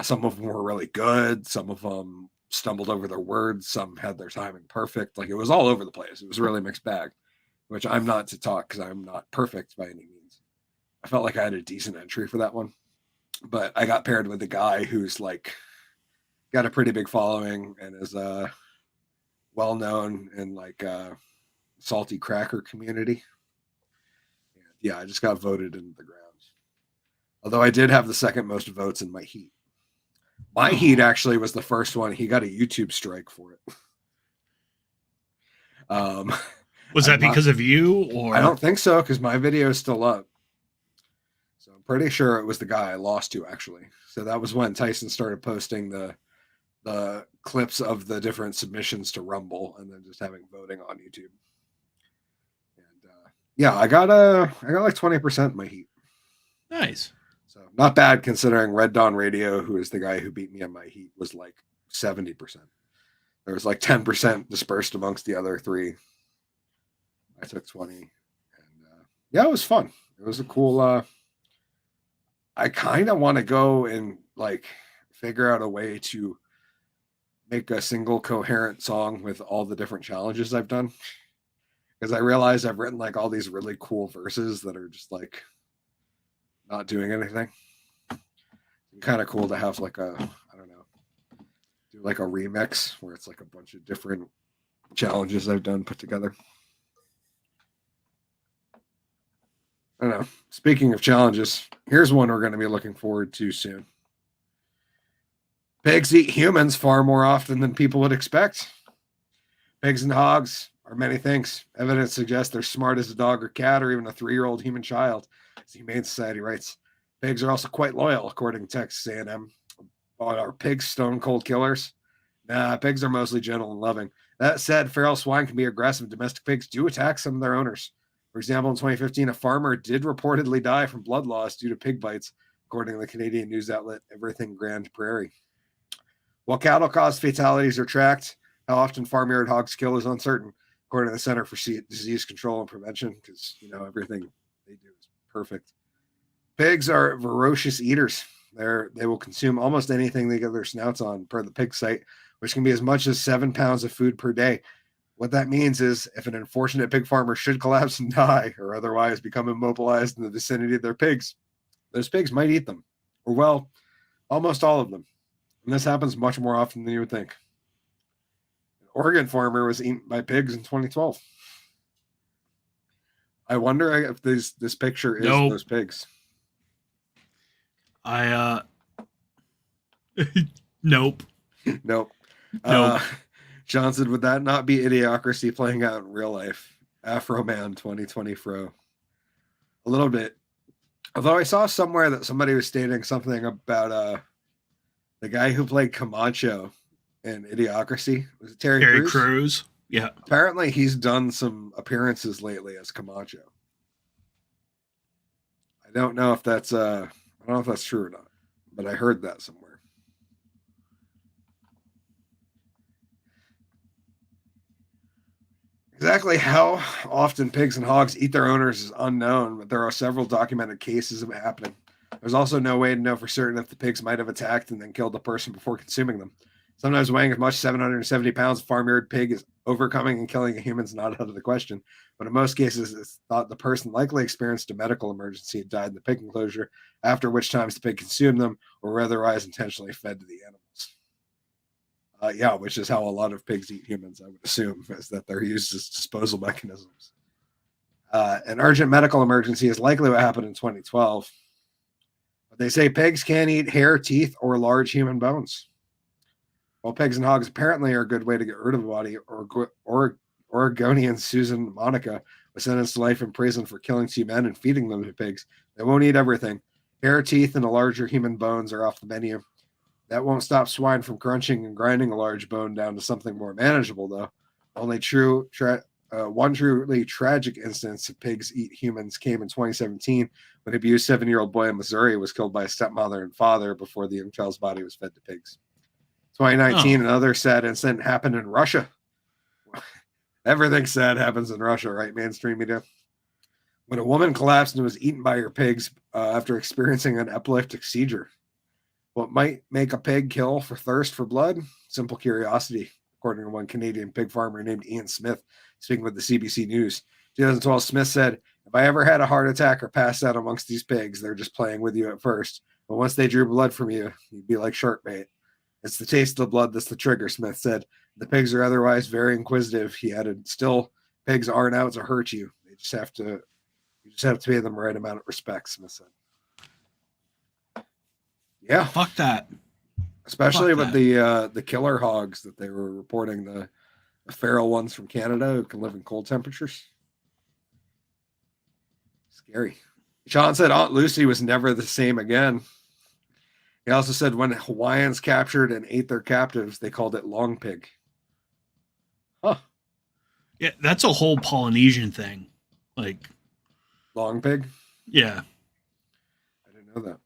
S2: Some of them were really good. Some of them stumbled over their words. Some had their timing perfect. Like, it was all over the place. It was a really mixed bag, which I'm not to talk because I'm not perfect by any means. I felt like I had a decent entry for that one, but I got paired with a guy who's like got a pretty big following and is well known in like salty cracker community. And yeah, I just got voted into the ground. Although I did have the second most votes in my heat. My heat actually was the first one. He got a YouTube strike for it.
S3: Was that because of you, or?
S2: I don't think so, because my video is still up. So I'm pretty sure it was the guy I lost to, actually. So that was when Tyson started posting the clips of the different submissions to Rumble, and then just having voting on YouTube. And yeah, I got like 20% in my heat.
S3: Nice.
S2: So not bad considering Red Dawn Radio, who is the guy who beat me on my heat, was like 70%. There was like 10% dispersed amongst the other three. I took 20. And yeah, it was fun. It was a cool I kind of want to go and like figure out a way to make a single coherent song with all the different challenges I've done. Because I realize I've written like all these really cool verses that are just like not doing anything. Kind of cool to have like a, I don't know, do like a remix where it's like a bunch of different challenges I've done put together. I don't know. Speaking of challenges, here's one we're going to be looking forward to soon. Pigs eat humans far more often than people would expect. Pigs and hogs are many things. Evidence suggests they're smart as a dog or cat or even a 3-year-old human child. As the Humane Society writes, pigs are also quite loyal, according to Texas A&M. But are pigs stone cold killers? Nah, pigs are mostly gentle and loving. That said, feral swine can be aggressive. Domestic pigs do attack some of their owners. For example, in 2015, a farmer did reportedly die from blood loss due to pig bites, according to the Canadian news outlet Everything Grand Prairie. While cattle cause fatalities are tracked, how often farmyard hogs kill is uncertain, according to the Center for Disease Control and Prevention, because, you know, everything they do is perfect. Pigs are voracious eaters. They will consume almost anything they get their snouts on, per the pig site, which can be as much as 7 pounds of food per day. What that means is if an unfortunate pig farmer should collapse and die or otherwise become immobilized in the vicinity of their pigs, those pigs might eat them. Or, well, almost all of them. And this happens much more often than you would think. An Oregon farmer was eaten by pigs in 2012. I wonder if this picture is those pigs.
S3: Nope.
S2: Nope.
S3: Nope.
S2: Johnson, would that not be idiocracy playing out in real life? Afroman 2020 fro. A little bit. Although I saw somewhere that somebody was stating something about the guy who played Camacho in Idiocracy. Was it Terry
S3: Crews? Yeah.
S2: Apparently he's done some appearances lately as Camacho. I don't know if that's true or not, but I heard that somewhere. Exactly how often pigs and hogs eat their owners is unknown, but there are several documented cases of it happening. There's also no way to know for certain if the pigs might have attacked and then killed the person before consuming them. Sometimes weighing as much as 770 pounds, a farmyard pig is overcoming and killing a human is not out of the question. But in most cases, it's thought the person likely experienced a medical emergency and died in the pig enclosure, after which times the pig consumed them or otherwise intentionally fed to the animals. Yeah, which is how a lot of pigs eat humans, I would assume, is that they're used as disposal mechanisms. An urgent medical emergency is likely what happened in 2012. But they say pigs can't eat hair, teeth, or large human bones. While pigs and hogs apparently are a good way to get rid of a body, Oregonian Susan Monica was sentenced to life in prison for killing 2 men and feeding them to pigs. They won't eat everything. Hair, teeth, and the larger human bones are off the menu. That won't stop swine from crunching and grinding a large bone down to something more manageable, though. Only one truly tragic instance of pigs eat humans came in 2017 when an abused 7-year-old boy in Missouri was killed by a stepmother and father before the young child's body was fed to pigs. 2019, another sad incident happened in Russia. Everything sad happens in Russia, right, mainstream media? When a woman collapsed and was eaten by her pigs after experiencing an epileptic seizure. What might make a pig kill for thirst for blood? Simple curiosity, according to one Canadian pig farmer named Ian Smith, speaking with the CBC News. 2012, Smith said, if I ever had a heart attack or passed out amongst these pigs, they're just playing with you at first. But once they drew blood from you, you'd be like shark bait. It's the taste of the blood that's the trigger, Smith said. The pigs are otherwise very inquisitive, he added. Still, pigs aren't out to hurt you. You just have to pay them the right amount of respect, Smith said. Yeah.
S3: Fuck that.
S2: Especially
S3: Fuck
S2: with
S3: that.
S2: the killer hogs that they were reporting, the feral ones from Canada who can live in cold temperatures. Scary. Sean said Aunt Lucy was never the same again. He also said when Hawaiians captured and ate their captives, they called it long pig. Huh.
S3: Yeah, that's a whole Polynesian thing. Like,
S2: Long pig?
S3: yeah.
S2: I didn't know that.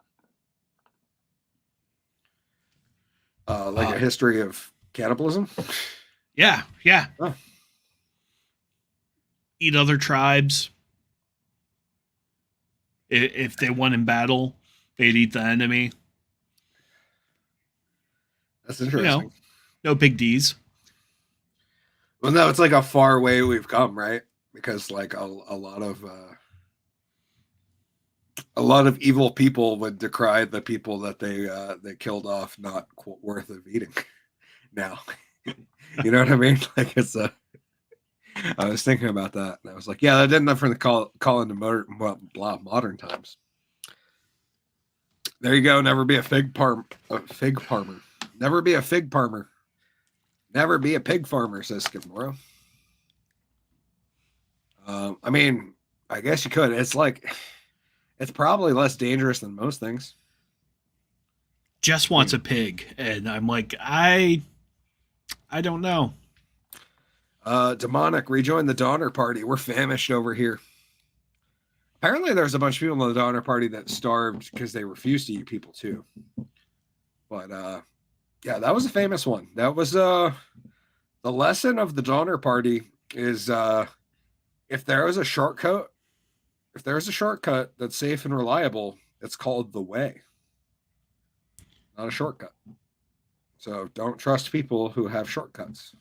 S2: Like a history of cannibalism?
S3: Yeah, yeah.
S2: Oh.
S3: Eat other tribes. If they won in battle, they'd eat the enemy.
S2: That's interesting.
S3: No big D's.
S2: Well, no, it's like a far way we've come, right? Because like a lot of evil people would decry the people that they killed off not worth of eating. Now, you know what I mean? Like I was thinking about that, and I was like, yeah, that did enough for the call into modern times. There you go. Never be a fig farmer. Never be a fig farmer. Never be a pig farmer, says Skip Morrow. I mean, I guess you could. It's probably less dangerous than most things.
S3: Jess wants a pig, and I'm like, I don't know.
S2: Demonic, rejoin the Donner Party. We're famished over here. Apparently, there's a bunch of people in the Donner Party that starved because they refused to eat people too. But yeah, that was a famous one. That was the lesson of the Donner Party is if there's a shortcut that's safe and reliable, it's called the way, not a shortcut. So don't trust people who have shortcuts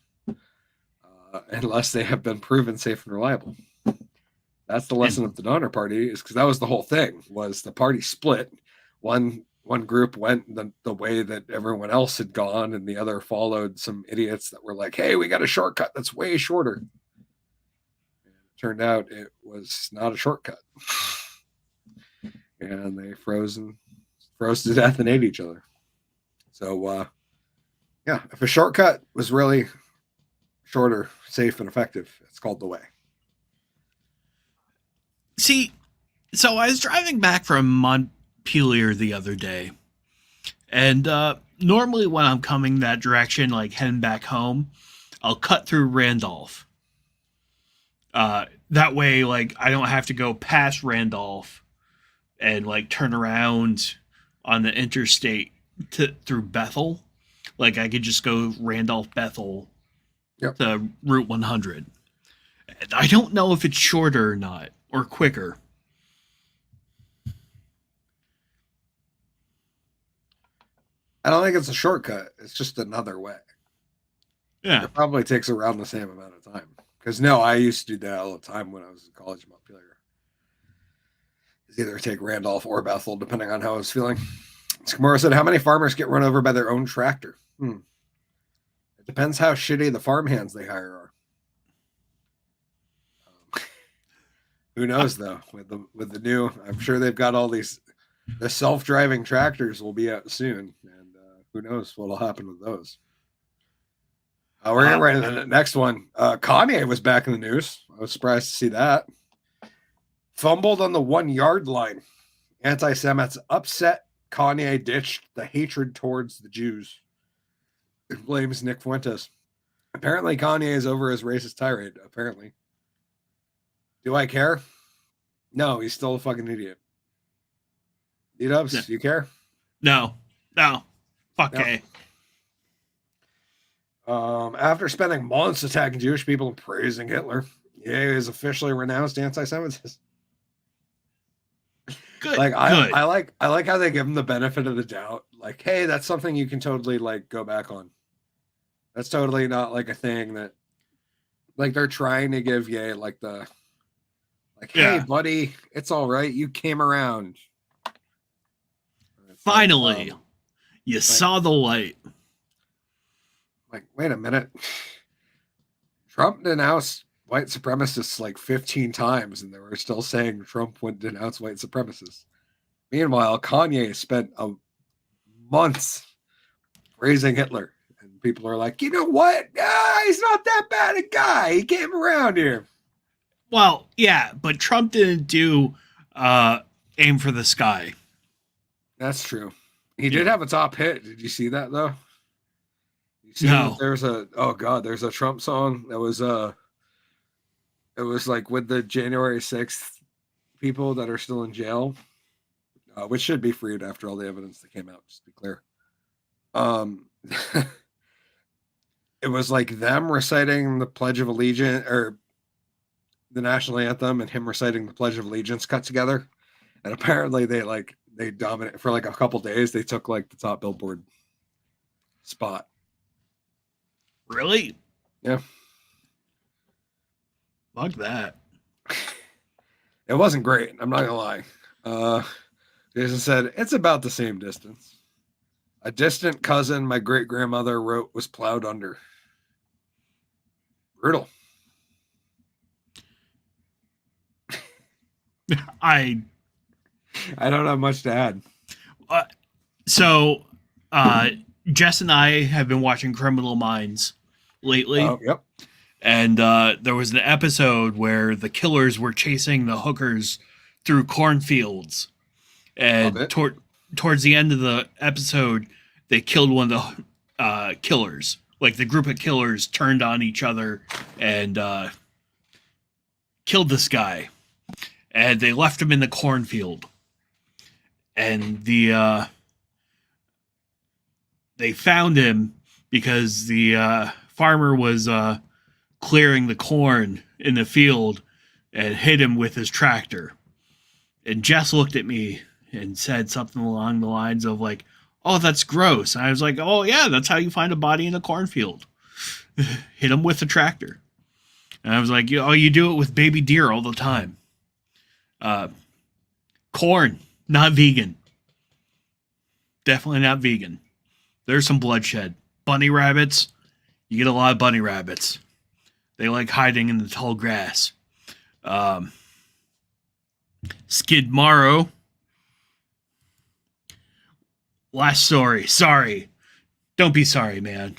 S2: unless they have been proven safe and reliable. That's the lesson of the Donner Party, is because that was the whole thing, was the party split. One group went the way that everyone else had gone, and the other followed some idiots that were like, hey, we got a shortcut that's way shorter. And it turned out it was not a shortcut. And they froze to death and ate each other. So, yeah, if a shortcut was really shorter, safe, and effective, it's called the way.
S3: See, so I was driving back from Montpelier the other day, and normally when I'm coming that direction, like heading back home, I'll cut through Randolph. That way, like, I don't have to go past Randolph and like turn around on the interstate through Bethel. Like, I could just go Randolph Bethel to Route 100. I don't know if it's shorter or not, or quicker.
S2: I don't think it's a shortcut. It's just another way.
S3: Yeah.
S2: It probably takes around the same amount of time. Because I used to do that all the time when I was in college in Montpelier. It's either take Randolph or Bethel, depending on how I was feeling. Skamora said, how many farmers get run over by their own tractor? It depends how shitty the farmhands they hire are. Who knows, though? With the new, I'm sure they've got all these. The self-driving tractors will be out soon, and who knows what'll happen with those. We're getting right into the next one. Kanye was back in the news. I was surprised to see that. Fumbled on the 1 yard line. Anti-Semites upset. Kanye ditched the hatred towards the Jews. It blames Nick Fuentes. Apparently, Kanye is over his racist tirade. Apparently. Do I care? No, he's still a fucking idiot. D-Dubs, you care?
S3: No. Fuck no.
S2: After spending months attacking Jewish people and praising Hitler, he is officially renounced anti-Semitism.
S3: Good.
S2: Like
S3: good.
S2: I like how they give him the benefit of the doubt. Like, hey, that's something you can totally like go back on. That's totally not like a thing that like they're trying to give Ye like the like, hey,
S3: Yeah.
S2: buddy, it's all right. You came around. It's
S3: Finally,
S2: like,
S3: you saw the light.
S2: like, wait a minute. Trump denounced white supremacists like 15 times, and they were still saying Trump wouldn't denounce white supremacists. Meanwhile, Kanye spent months praising Hitler, and people are like, you know what? He's not that bad a guy. He came around here.
S3: Well, yeah, but Trump didn't do Aim for the Sky.
S2: That's true. He did have a top hit. Did you see that though? You see
S3: No.
S2: there's a Trump song that was it was like with the January 6th people that are still in jail, which should be freed after all the evidence that came out, just to be clear. It was like them reciting the Pledge of Allegiance or the national anthem and him reciting the Pledge of Allegiance cut together. And apparently they dominated for like a couple days. They took like the top Billboard spot.
S3: Really?
S2: Yeah.
S3: Fuck that.
S2: It wasn't great. I'm not gonna lie. Jason said it's about the same distance. A distant cousin my great grandmother wrote was plowed under. Brutal.
S3: I
S2: don't have much to add.
S3: So Jess and I have been watching Criminal Minds lately.
S2: Yep.
S3: And there was an episode where the killers were chasing the hookers through cornfields. And towards the end of the episode, they killed one of the killers. Like the group of killers turned on each other and killed this guy. And they left him in the cornfield. And they found him because the farmer was clearing the corn in the field and hit him with his tractor. And Jess looked at me and said something along the lines of like, oh, that's gross. And I was like, oh yeah, that's how you find a body in a cornfield. Hit him with a tractor. And I was like, oh, you do it with baby deer all the time. Corn, not vegan. Definitely not vegan. There's some bloodshed. Bunny rabbits, you get a lot of bunny rabbits. They like hiding in the tall grass. Skid Marrow. Last story. Sorry. Don't be sorry, man.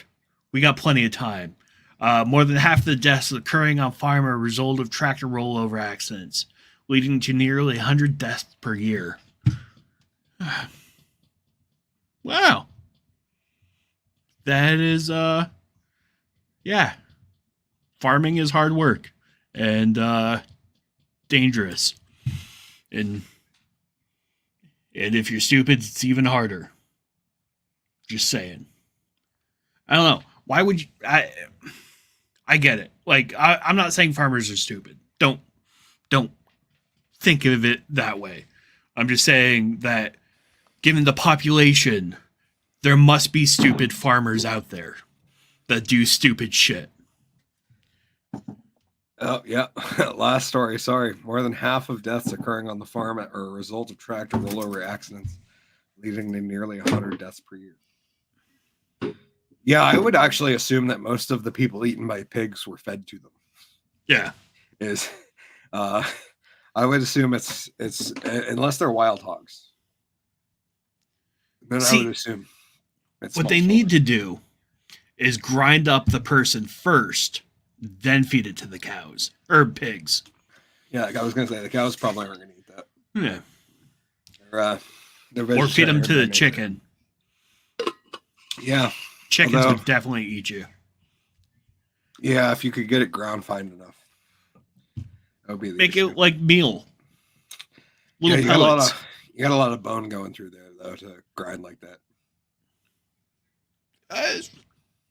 S3: We got plenty of time. More than half of the deaths occurring on farm are a result of tractor rollover accidents, leading to nearly 100 deaths per year. Wow. That is, yeah. Farming is hard work and dangerous. And if you're stupid, it's even harder. Just saying. I don't know. Why would you... I get it. Like, I'm not saying farmers are stupid. Don't think of it that way. I'm just saying that given the population, there must be stupid farmers out there that do stupid shit.
S2: Oh, yeah. Last story. Sorry. More than half of deaths occurring on the farm are a result of tractor rollover accidents, leading to nearly 100 deaths per year. Yeah, I would actually assume that most of the people eaten by pigs were fed to them.
S3: Yeah.
S2: I would assume it's unless they're wild hogs. Then I would assume it's
S3: what they need to do is grind up the person first, then feed it to the cows or pigs.
S2: Yeah, I was gonna say the cows probably aren't gonna eat that.
S3: Yeah.
S2: They're
S3: or feed them to the chicken.
S2: Yeah.
S3: Chickens would definitely eat you.
S2: Yeah, if you could get it ground fine enough. That would be the
S3: Make
S2: issue.
S3: it like meal. Little
S2: you
S3: pellets.
S2: You got a lot of bone going through there though to grind like that.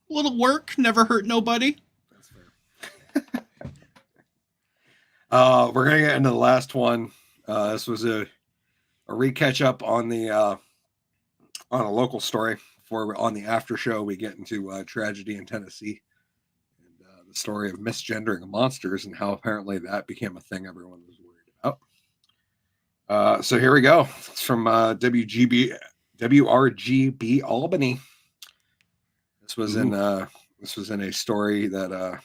S3: Little work, never hurt nobody.
S2: That's fair. We're gonna get into the last one. This was a re-catch up on the on a local story before on the after show we get into tragedy in Tennessee and the story of misgendering of monsters and how apparently that became a thing everyone was worried about. So here we go. It's from WRGB Albany. This was in a story that okay,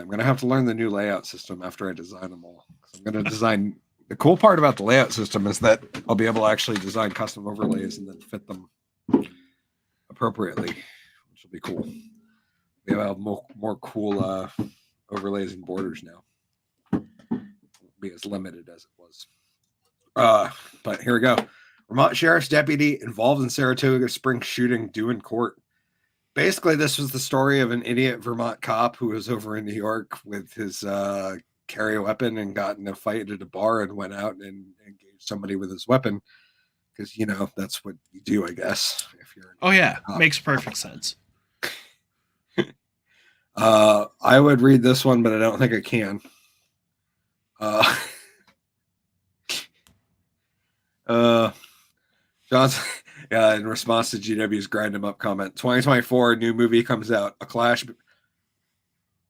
S2: I'm gonna have to learn the new layout system after I design them all. I'm gonna design. The cool part about the layout system is that I'll be able to actually design custom overlays and then fit them appropriately, which will be cool. We have more cool overlays and borders now. Won't be as limited as it was. But here we go. Vermont Sheriff's deputy involved in Saratoga Springs shooting due in court. Basically, this was the story of an idiot Vermont cop who was over in New York with his carry a weapon and got in a fight at a bar and went out and engaged somebody with his weapon because, you know, that's what you do, I guess. If you're
S3: makes perfect sense.
S2: I would read this one, but I don't think I can. Johnson, in response to GW's grind him up comment, 2024 new movie comes out. A clash.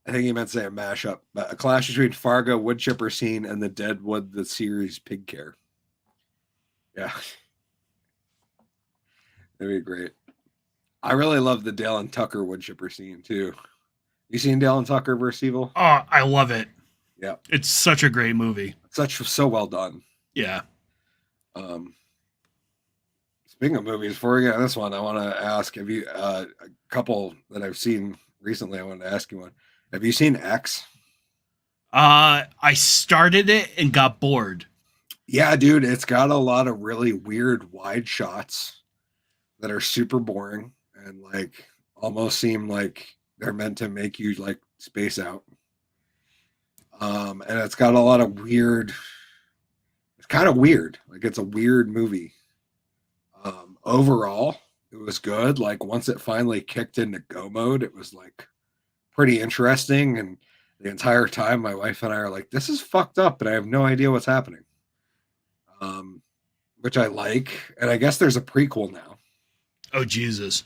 S2: I think he meant to say a mashup, but a clash between Fargo wood chipper scene and the Deadwood the series pig care. Yeah, that'd be great. I really love the Dale and Tucker wood chipper scene too. You seen Dale and Tucker vs. Evil?
S3: Oh, I love it.
S2: Yeah,
S3: it's such a great movie.
S2: So well done.
S3: Yeah.
S2: Speaking of movies, before we get on this one, I want to ask: have you a couple that I've seen recently? I wanted to ask you one. Have you seen X?
S3: I started it and got bored.
S2: Yeah, dude, it's got a lot of really weird wide shots that are super boring and like almost seem like they're meant to make you like space out. And it's got a lot of weird. It's kind of weird. Like it's a weird movie. Overall, it was good. Like once it finally kicked into go mode, it was like pretty interesting. And the entire time, my wife and I are like, "This is fucked up," and I have no idea what's happening. Which I like. And I guess there's a prequel now.
S3: Oh Jesus!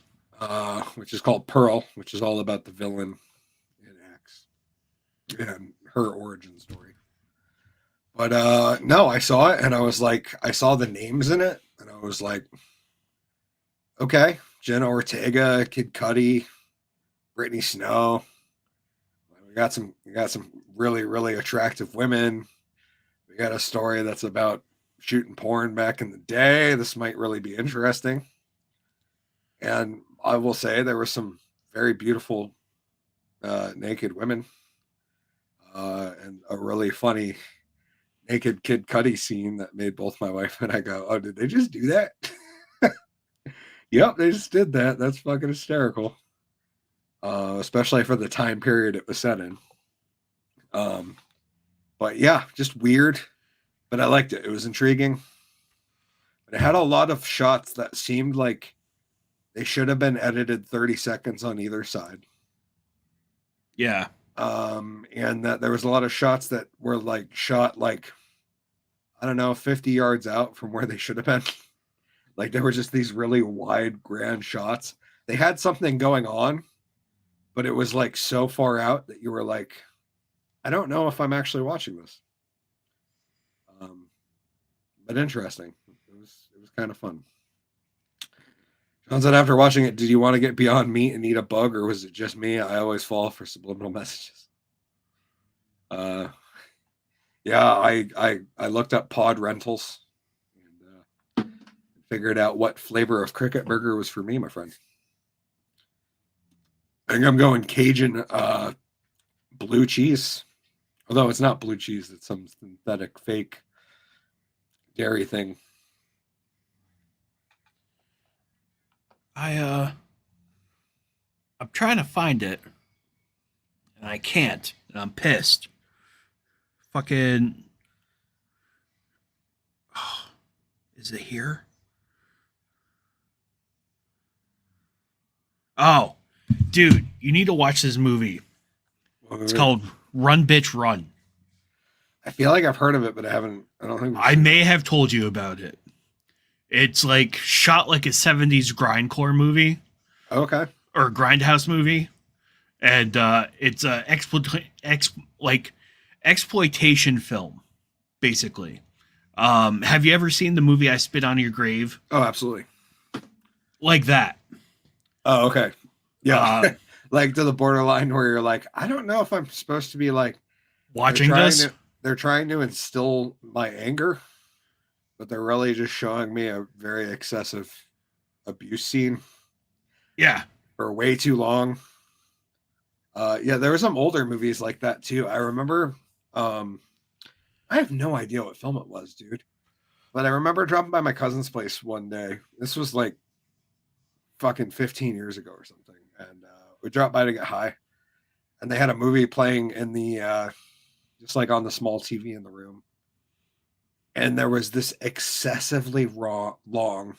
S2: Which is called Pearl, which is all about the villain in X and her origin story. But no, I saw it and I was like, I saw the names in it and I was like, okay, Jenna Ortega, Kid Cudi, Brittany Snow. We got some really, really attractive women. We got a story that's about shooting porn back in the day. This might really be interesting. And I will say there were some very beautiful naked women and a really funny naked Kid Cudi scene that made both my wife and I go, "Oh, did they just do that?" Yep, they just did that. That's fucking hysterical. Especially for the time period it was set in. But yeah, just weird. But I liked it. It was intriguing. But it had a lot of shots that seemed like they should have been edited 30 seconds on either side.
S3: Yeah.
S2: And that there was a lot of shots that were like shot like, I don't know, 50 yards out from where they should have been. Like there were just these really wide, grand shots. They had something going on, but it was like so far out that you were like, I don't know if I'm actually watching this. But interesting. It was kind of fun. John said, after watching it, did you want to get beyond meat and eat a bug, or was it just me? I always fall for subliminal messages. Yeah, I looked up pod rentals and figured out what flavor of cricket burger was for me, my friend. I think I'm going Cajun blue cheese. Although it's not blue cheese, it's some synthetic fake dairy thing.
S3: I'm trying to find it and I can't, and I'm pissed. Fucking is it here? Oh, dude, you need to watch this movie. It's called Run Bitch Run.
S2: I feel like I've heard of it, but I haven't. I don't think
S3: I may have told you about it. It's like shot like a 70s grindcore movie
S2: Okay.
S3: or grindhouse movie. And it's a exploitation film, basically. Have you ever seen the movie I Spit on Your Grave?
S2: Oh, absolutely.
S3: Like that.
S2: Oh, okay. Yeah.
S3: Uh,
S2: Like to the borderline where you're like, I don't know if I'm supposed to be like
S3: watching this?
S2: they're trying to instill my anger, but they're really just showing me a very excessive abuse scene
S3: Yeah.
S2: for way too long. Yeah, there were some older movies like that too. I remember I have no idea what film it was, dude. But I remember dropping by my cousin's place one day. This was like fucking 15 years ago or something. And we dropped by to get high. And they had a movie playing in the just like on the small TV in the room. And there was this excessively long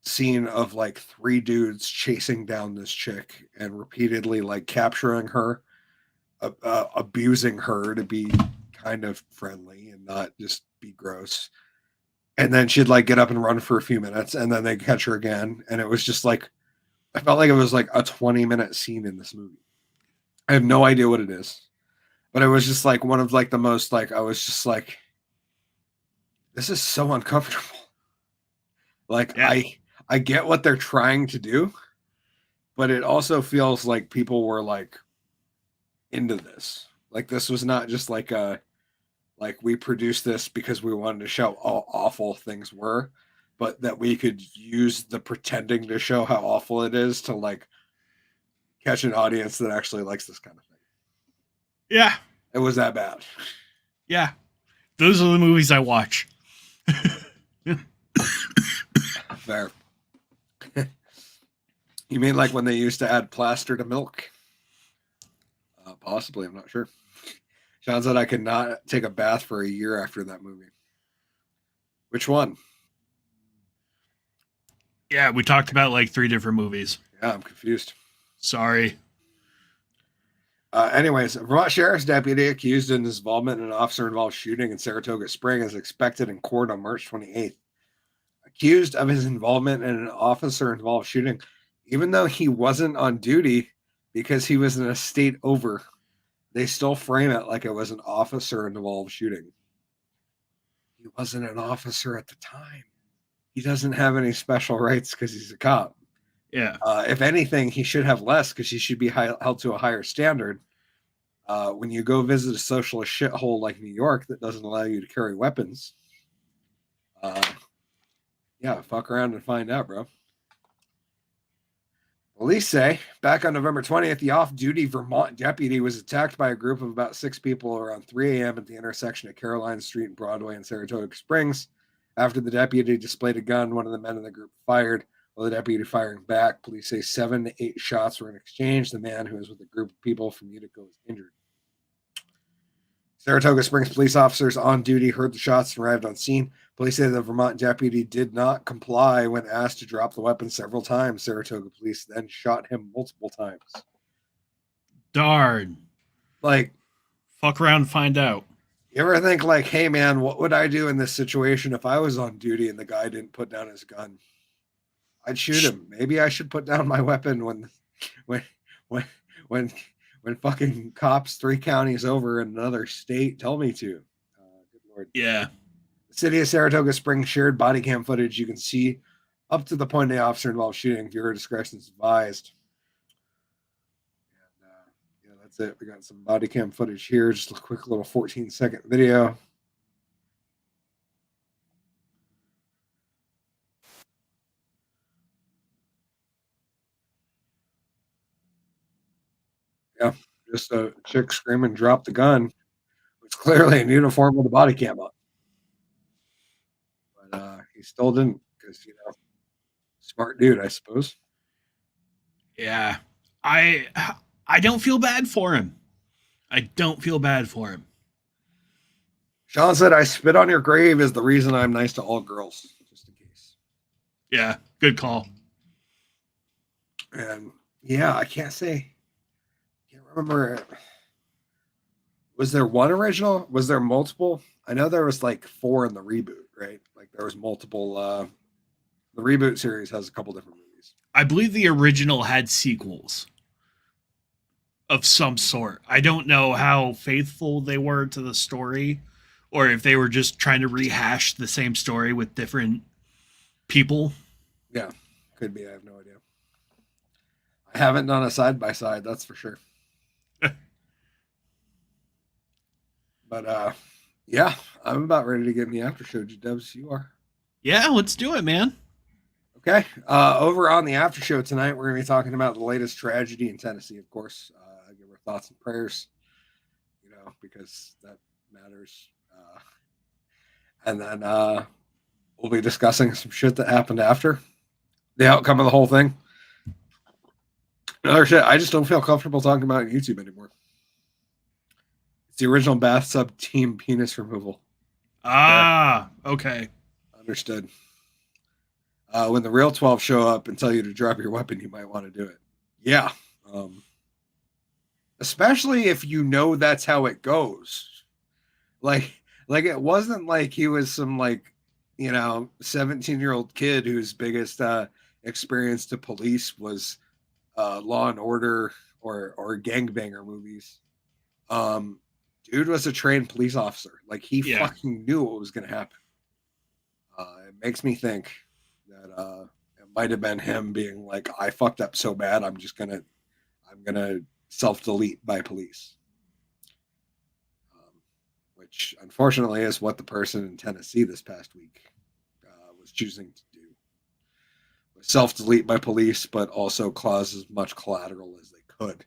S2: scene of like three dudes chasing down this chick and repeatedly like capturing her, abusing her to be kind of friendly and not just be gross. And then she'd like get up and run for a few minutes and then they'd catch her again. And it was just like, I felt like it was like a 20-minute scene in this movie. I have no idea what it is, but it was just like one of like the most like, I was just like, this is so uncomfortable. Like
S3: Yeah.
S2: I get what they're trying to do, but it also feels like people were like into this. Like this was not just like like we produced this because we wanted to show how awful things were, but that we could use the pretending to show how awful it is to like catch an audience that actually likes this kind of thing.
S3: Yeah.
S2: It was that bad.
S3: Yeah. Those are the movies I watch.
S2: Fair. You mean like when they used to add plaster to milk? Possibly, I'm not sure. Sean said I could not take a bath for a year after that movie. Which one?
S3: Yeah, we talked about like 3 different movies.
S2: Yeah, I'm confused.
S3: Sorry.
S2: Anyways, a Vermont sheriff's deputy accused in his involvement in an officer-involved shooting in Saratoga Springs is expected in court on March 28th. Accused of his involvement in an officer-involved shooting, even though he wasn't on duty because he was in a state over, they still frame it like it was an officer-involved shooting. He wasn't an officer at the time. He doesn't have any special rights because he's a cop.
S3: Yeah.
S2: If anything, he should have less because he should be held to a higher standard. When you go visit a socialist shithole like New York that doesn't allow you to carry weapons, yeah, fuck around and find out, bro. Police say back on November 20th, the off-duty Vermont deputy was attacked by a group of about 6 people around 3 a.m. at the intersection of Caroline Street and Broadway in Saratoga Springs. After the deputy displayed a gun, one of the men in the group fired. While the deputy firing back, police say 7 to 8 shots were in exchange. The man, who was with a group of people from Utica, was injured. Saratoga Springs police officers on duty heard the shots and arrived on scene. Police say the Vermont deputy did not comply when asked to drop the weapon several times. Saratoga police then shot him multiple times.
S3: Darn.
S2: Like,
S3: Fuck around and find out.
S2: you ever think like, hey man, what would I do in this situation if I was on duty and the guy didn't put down his gun? I'd shoot him. Maybe I should put down my weapon when fucking cops 3 counties over in another state tell me to. Good Lord.
S3: Yeah.
S2: The city of Saratoga Springs shared body cam footage. You can see up to the point of the officer involved shooting. Viewer discretion is advised. And yeah, that's it. We got some body cam footage here. Just a quick little 14-second video. Yeah, just a chick screaming, drop the gun. It's clearly in uniform with a body cam up. But he still didn't because, smart dude, I suppose.
S3: Yeah. I don't feel bad for him. I don't feel bad for him.
S2: Sean said, I spit on your grave is the reason I'm nice to all girls, just in case.
S3: Yeah. Good call.
S2: And yeah, I can't remember Was there one original? Was there multiple? I know there was like 4 in the reboot, right? Like there was multiple. The reboot series has a couple different movies.
S3: I believe the original had sequels of some sort. I don't know how faithful they were to the story, or if they were just trying to rehash the same story with different people.
S2: Yeah, could be. I have no idea. I haven't done a side by side, that's for sure. But yeah, I'm about ready to get in the after show. Dubs, you are.
S3: Yeah, let's do it, man.
S2: Okay. Over on the after show tonight, we're going to be talking about the latest tragedy in Tennessee, of course. Give our thoughts and prayers, because that matters. And then we'll be discussing some shit that happened after the outcome of the whole thing. Another shit I just don't feel comfortable talking about on YouTube anymore. It's the original bathtub team penis removal.
S3: Okay.
S2: Understood. When the real 12 show up and tell you to drop your weapon, you might want to do it. Yeah. Especially if you know that's how it goes. Like it wasn't like he was some 17-year-old kid whose biggest experience to police was Law and Order or gangbanger movies. Dude was a trained police officer. Like he fucking knew what was going to happen. It makes me think that it might have been him being like, I fucked up so bad, I'm gonna self-delete by police. Which unfortunately is what the person in Tennessee this past week was choosing to do. Self-delete by police, but also cause as much collateral as they could.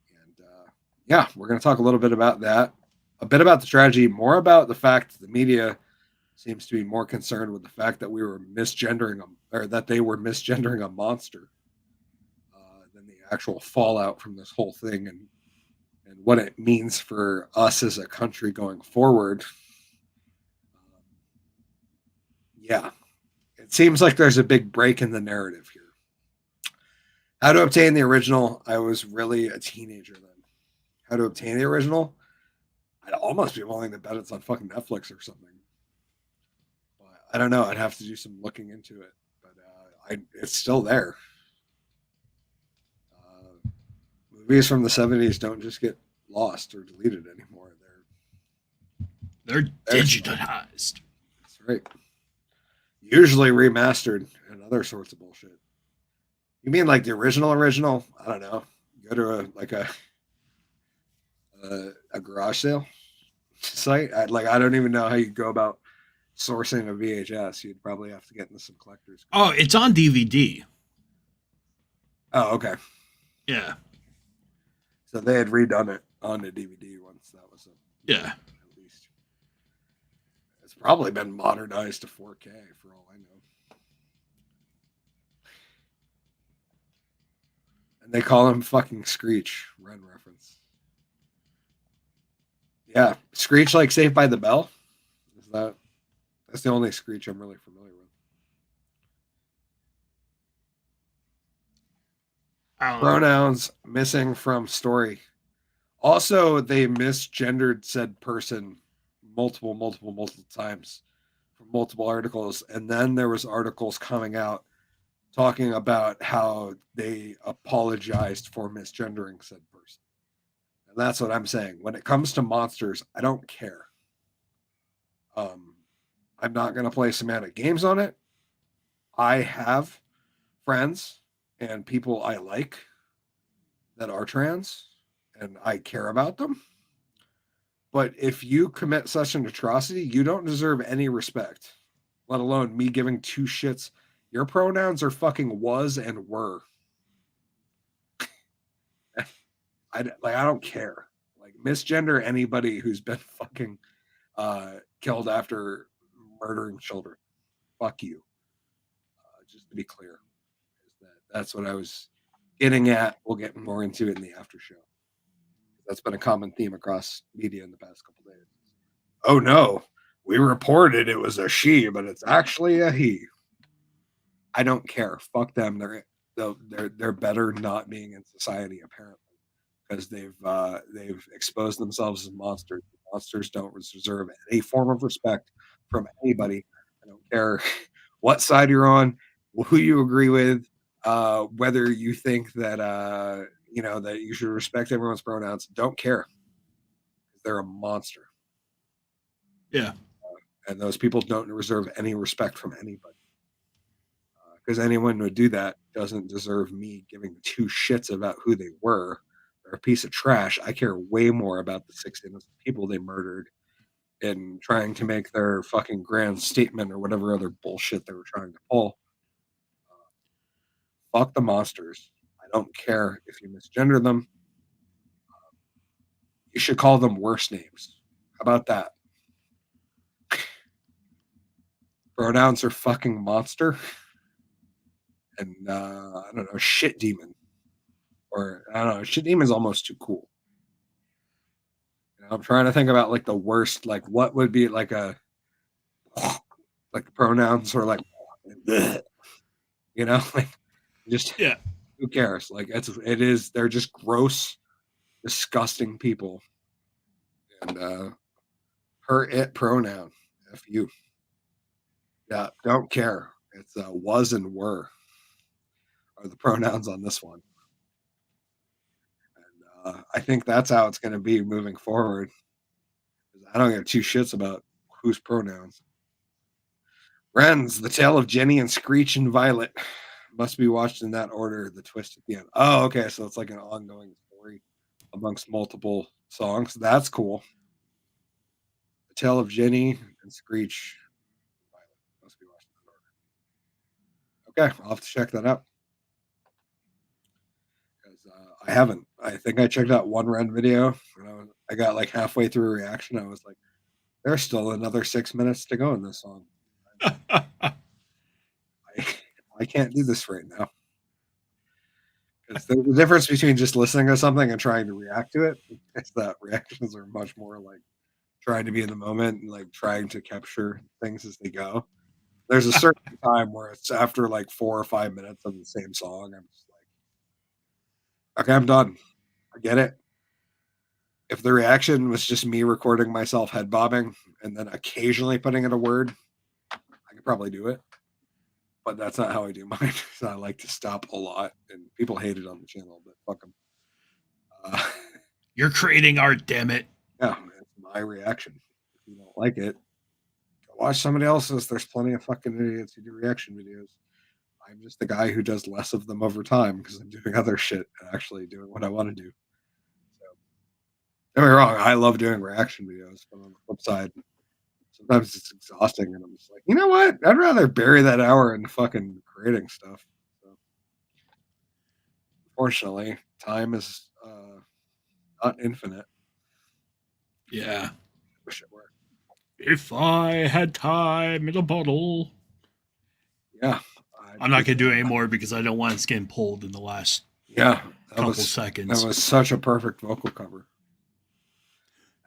S2: And yeah, we're going to talk a little bit about that, a bit about the tragedy, more about the fact that the media seems to be more concerned with the fact that we were misgendering them, or that they were misgendering a monster, than the actual fallout from this whole thing and what it means for us as a country going forward. Yeah, it seems like there's a big break in the narrative here. How to obtain the original? I was really a teenager then. How to obtain the original? I'd almost be willing to bet it's on fucking Netflix or something. But I don't know. I'd have to do some looking into it. But it's still there. Movies from the 70s don't just get lost or deleted anymore.
S3: They're digitized.
S2: That's right. Usually remastered and other sorts of bullshit. You mean like the original? I don't know. Go to a garage sale site. I don't even know how you go about sourcing a VHS. You'd probably have to get into some collectors.
S3: Oh, it's on DVD.
S2: Oh, okay.
S3: Yeah.
S2: So they had redone it on the DVD once. That was
S3: yeah.
S2: At least it's probably been modernized to 4K for all I know. And they call him fucking Screech. Ren reference. Yeah, Screech like Saved by the Bell. That's the only Screech I'm really familiar with. Pronouns missing from story. Also, they misgendered said person multiple times from multiple articles. And then there was articles coming out talking about how they apologized for misgendering said person. And that's what I'm saying. When it comes to monsters, I don't care. I'm not going to play semantic games on it. I have friends and people I like that are trans, and I care about them. But if you commit such an atrocity, you don't deserve any respect, let alone me giving two shits. Your pronouns are fucking was and were. I don't care. Like, misgender anybody who's been fucking killed after murdering children. Fuck you. Just to be clear. That's what I was getting at. We'll get more into it in the after show. That's been a common theme across media in the past couple days. Oh no, we reported it was a she, but it's actually a he. I don't care. Fuck them. They're better not being in society, apparently. because they've exposed themselves as monsters. Monsters don't deserve any form of respect from anybody. I don't care what side you're on, who you agree with, whether you think that that you should respect everyone's pronouns. Don't care. They're a monster,
S3: Yeah.
S2: and those people don't deserve any respect from anybody. Because anyone who would do that doesn't deserve me giving two shits about who they were. They're a piece of trash. I care way more about the 6 innocent people they murdered and trying to make their fucking grand statement or whatever other bullshit they were trying to pull. Fuck the monsters. I don't care if you misgender them. You should call them worse names. How about that? Pronouns are fucking monster. And I don't know, shit demon. Or I don't know, shit demon is almost too cool. I'm trying to think about like the worst, like what would be like a like pronouns or like like just
S3: Yeah.
S2: who cares? Like they're just gross, disgusting people. And her it pronoun. F you. Yeah, don't care. It's was and were are the pronouns on this one. And I think that's how it's gonna be moving forward. I don't give two shits about whose pronouns. Friends, the tale of Jenny and Screech and Violet must be watched in that order. The twist at the end. Oh, okay. So it's like an ongoing story amongst multiple songs. That's cool. The tale of Jenny and Screech and Violet must be watched in that order. Okay, I'll have to check that out. Because I haven't. I think I checked out one Ren video. And I got like halfway through a reaction. I was like, there's still another 6 minutes to go in this song. I can't do this right now. Because the difference between just listening to something and trying to react to it is that reactions are much more like trying to be in the moment and like trying to capture things as they go. There's a certain time where it's after like 4 or 5 minutes of the same song. I'm just like, okay, I'm done. I get it. If the reaction was just me recording myself head bobbing and then occasionally putting in a word, I could probably do it. But that's not how I do mine. So I like to stop a lot, and people hate it on the channel, but fuck them.
S3: You're creating art, damn it.
S2: Yeah, it's my reaction. If you don't like it, go watch somebody else's. There's plenty of fucking idiots who do reaction videos. I'm just the guy who does less of them over time because I'm doing other shit and actually doing what I want to do. So, don't get me wrong, I love doing reaction videos, but on the flip side, sometimes it's exhausting, and I'm just like, you know what? I'd rather bury that hour in fucking creating stuff. So, unfortunately, time is not infinite.
S3: Yeah.
S2: Wish it were.
S3: If I had time in a bottle.
S2: Yeah.
S3: I'm not going to do it anymore because I don't want it's getting pulled in the last couple seconds.
S2: That was such a perfect vocal cover.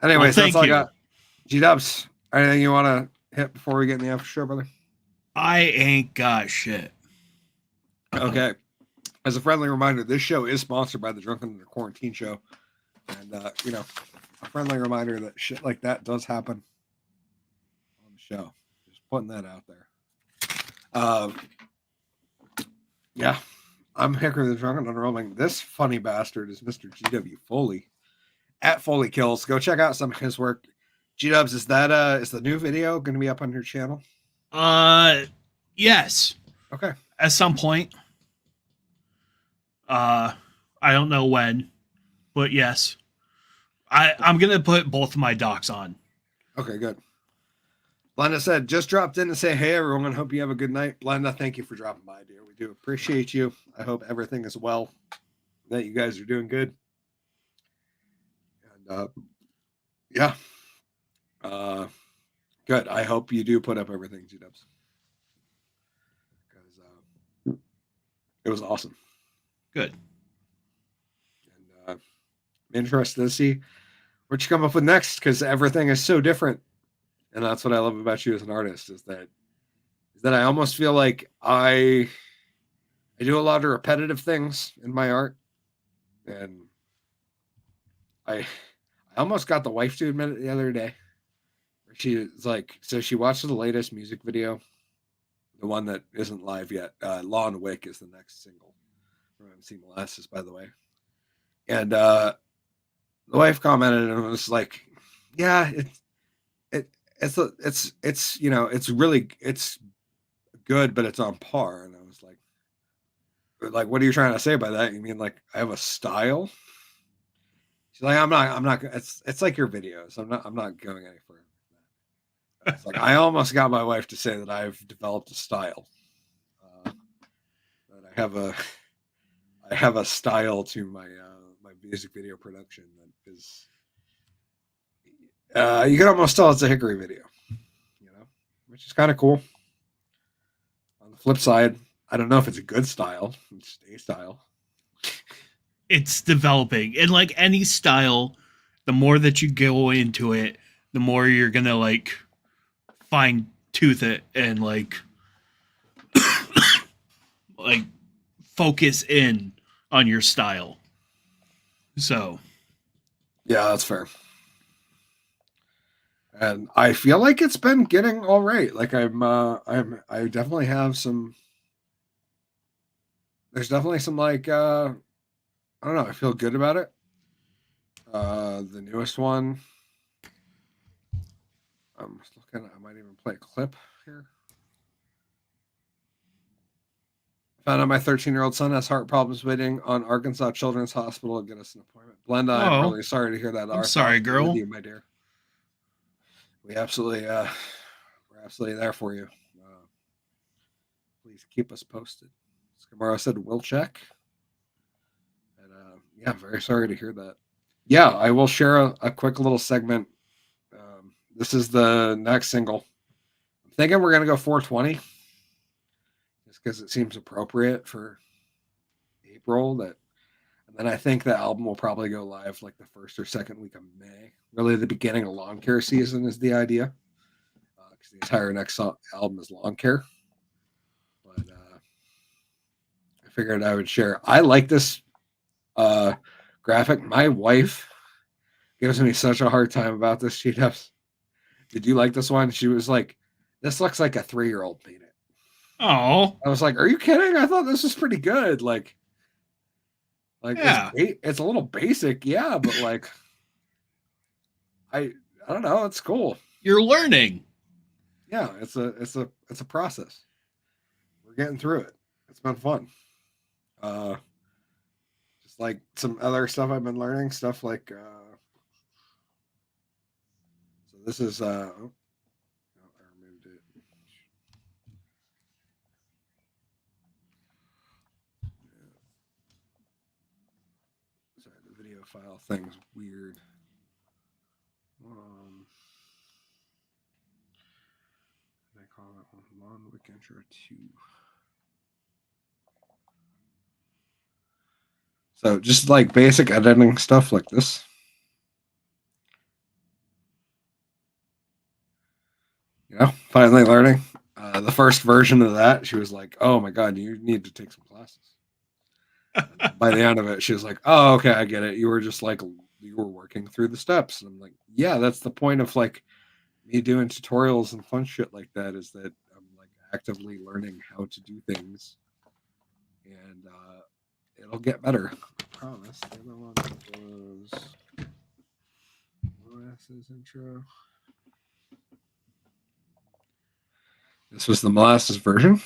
S2: Anyways, that's all I got. G-Dubs, anything you want to hit before we get in the after show, brother?
S3: I ain't got shit.
S2: Okay. As a friendly reminder, this show is sponsored by the Drunken Under Quarantine Show. And, a friendly reminder that shit like that does happen on the show. Just putting that out there. Yeah. I'm Hickory the Drunken Underwhelming. This funny bastard is Mr. GW Foley at Foley Kills. Go check out some of his work. G-Dubs, is the new video going to be up on your channel?
S3: Yes.
S2: Okay.
S3: At some point. I don't know when, but yes. I'm going to put both of my docs on.
S2: Okay, good. Blenda said, just dropped in to say, hey, everyone. Hope you have a good night. Blenda, thank you for dropping by, dear. We do appreciate you. I hope everything is well, that you guys are doing good. And, yeah. Good. I hope you do put up everything, G-Dubs. Because it was awesome.
S3: Good.
S2: And I'm interested to see what you come up with next, because everything is so different. And that's what I love about you as an artist, is that I almost feel like I do a lot of repetitive things in my art, and I almost got the wife to admit it the other day. She was like, so she watched the latest music video, the one that isn't live yet. Law and Wick is the next single from MC Molasses, by the way. And the wife commented and was like, yeah, it's you know, it's good, but it's on par. And I was like, what are you trying to say by that? You mean like I have a style? She's like, I'm not. It's like your videos. I'm not going any further. It's like I almost got my wife to say that I've developed a style. That I have a style to my my music video production that is. You can almost tell it's a Hickory video, you know, which is kind of cool. On the flip side, I don't know if it's a good style. It's just a style.
S3: It's developing, and like any style, the more that you go into it, the more you're gonna like fine tooth it and like like focus in on your style. So
S2: yeah, that's fair. And I feel like it's been getting all right. Like I definitely have some. There's definitely some like I don't know. I feel good about it. The newest one. I'm just looking. I might even play a clip here. Found out my 13-year-old son has heart problems waiting on Arkansas Children's Hospital to get us an appointment. Blenda, I'm really sorry to hear that.
S3: I'm sorry, girl.
S2: With you, my dear. We're absolutely there for you. Please keep us posted. Skamara said, we'll check. And yeah, very sorry to hear that. Yeah, I will share a quick little segment. This is the next single. I'm thinking we're going to go 420. Just because it seems appropriate for April. And then I think the album will probably go live like the first or second week of May. Really, the beginning of lawn care season is the idea. Because the entire next album is lawn care. But I figured I would share. I like this graphic. My wife gives me such a hard time about this. She does. Did you like this one? She was like, this looks like a 3-year-old made it.
S3: Oh,
S2: I was like, are you kidding? I thought this was pretty good. Like yeah. It's a little basic, yeah, but like I don't know, it's cool.
S3: You're learning.
S2: Yeah, it's a process. We're getting through it. It's been fun. Just like some other stuff I've been learning, stuff like so this is I removed it. Sorry, the video file thing's weird. I call that one Lawn Wick Intro 2. So just like basic editing stuff like this. You know, finally learning. The first version of that, she was like, oh my God, you need to take some classes. By the end of it, she was like, oh, okay, I get it. You were just like, you were working through the steps. And I'm like, yeah, that's the point of like me doing tutorials and fun shit like that, is that I'm like actively learning how to do things. And it'll get better. I promise. The other one was Molasses intro. This was the Molasses version.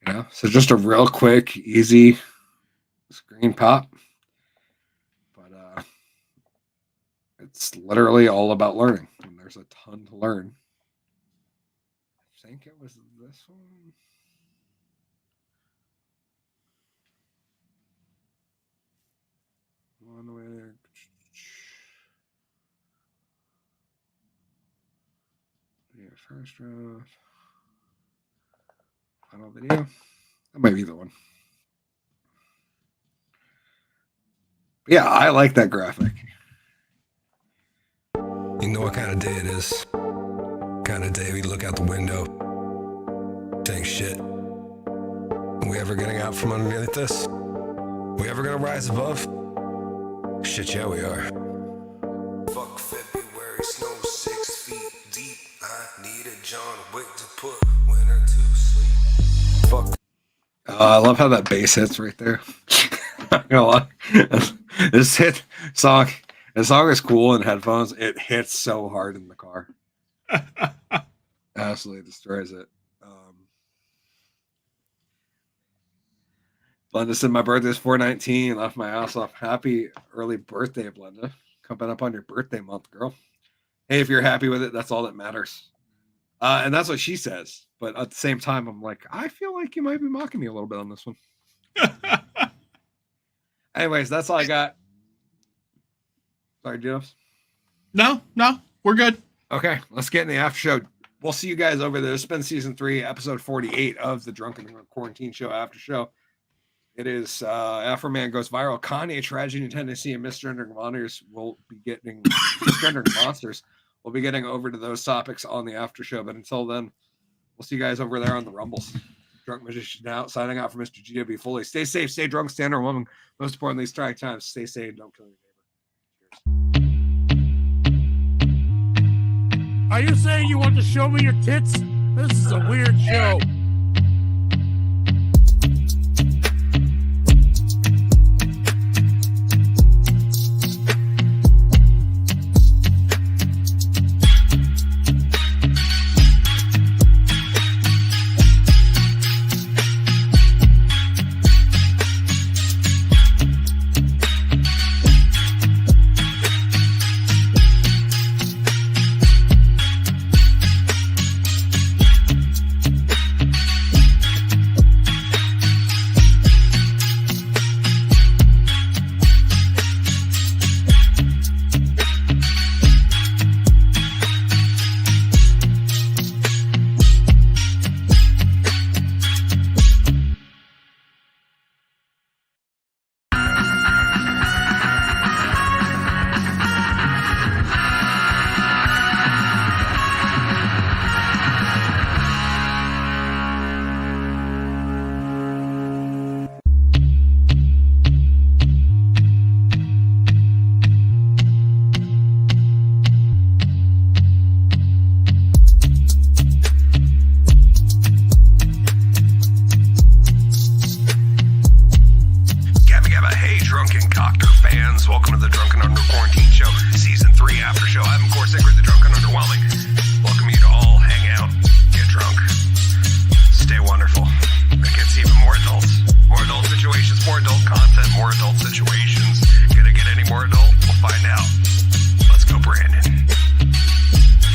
S2: Yeah, so just a real quick, easy screen pop. But it's literally all about learning. And there's a ton to learn. I think it was this one. One way there. Yeah, first draft. Final video. That might be the one. Yeah, I like that graphic.
S5: You know what kind of day it is. Kind of day we look out the window. Think shit. Are we ever getting out from underneath this? We ever gonna rise above? Shit, yeah, we are. Fuck February, snow 6 feet deep. I need a John Wick to put winter to sleep. Fuck.
S2: I love how that bass hits right there. Not gonna lie. This song is cool in headphones. It hits so hard in the car. Absolutely destroys it. Blenda said my birthday's 4/19. Left my ass off. Happy early birthday, Blenda. Coming up on your birthday month, girl. Hey, if you're happy with it, that's all that matters. And that's what she says. But at the same time, I'm like, I feel like you might be mocking me a little bit on this one. Anyways, that's all I got. Sorry, Jeffs.
S3: No, we're good.
S2: Okay, let's get in the after show. We'll see you guys over there. It's been season 3, episode 48 of the Drunken Quarantine Show after show. It is Afroman goes viral. Kanye tragedy in Tennessee and Misgendering monsters will be getting We'll be getting over to those topics on the after show. But until then, we'll see you guys over there on the Rumbles. Drunk Magician out, signing out for Mr. GW Foley. Stay safe, stay drunk, stay underwhelming. Most importantly, these trying times, stay safe, don't kill your neighbor. Cheers.
S6: Are you saying you want to show me your tits? This is a weird show.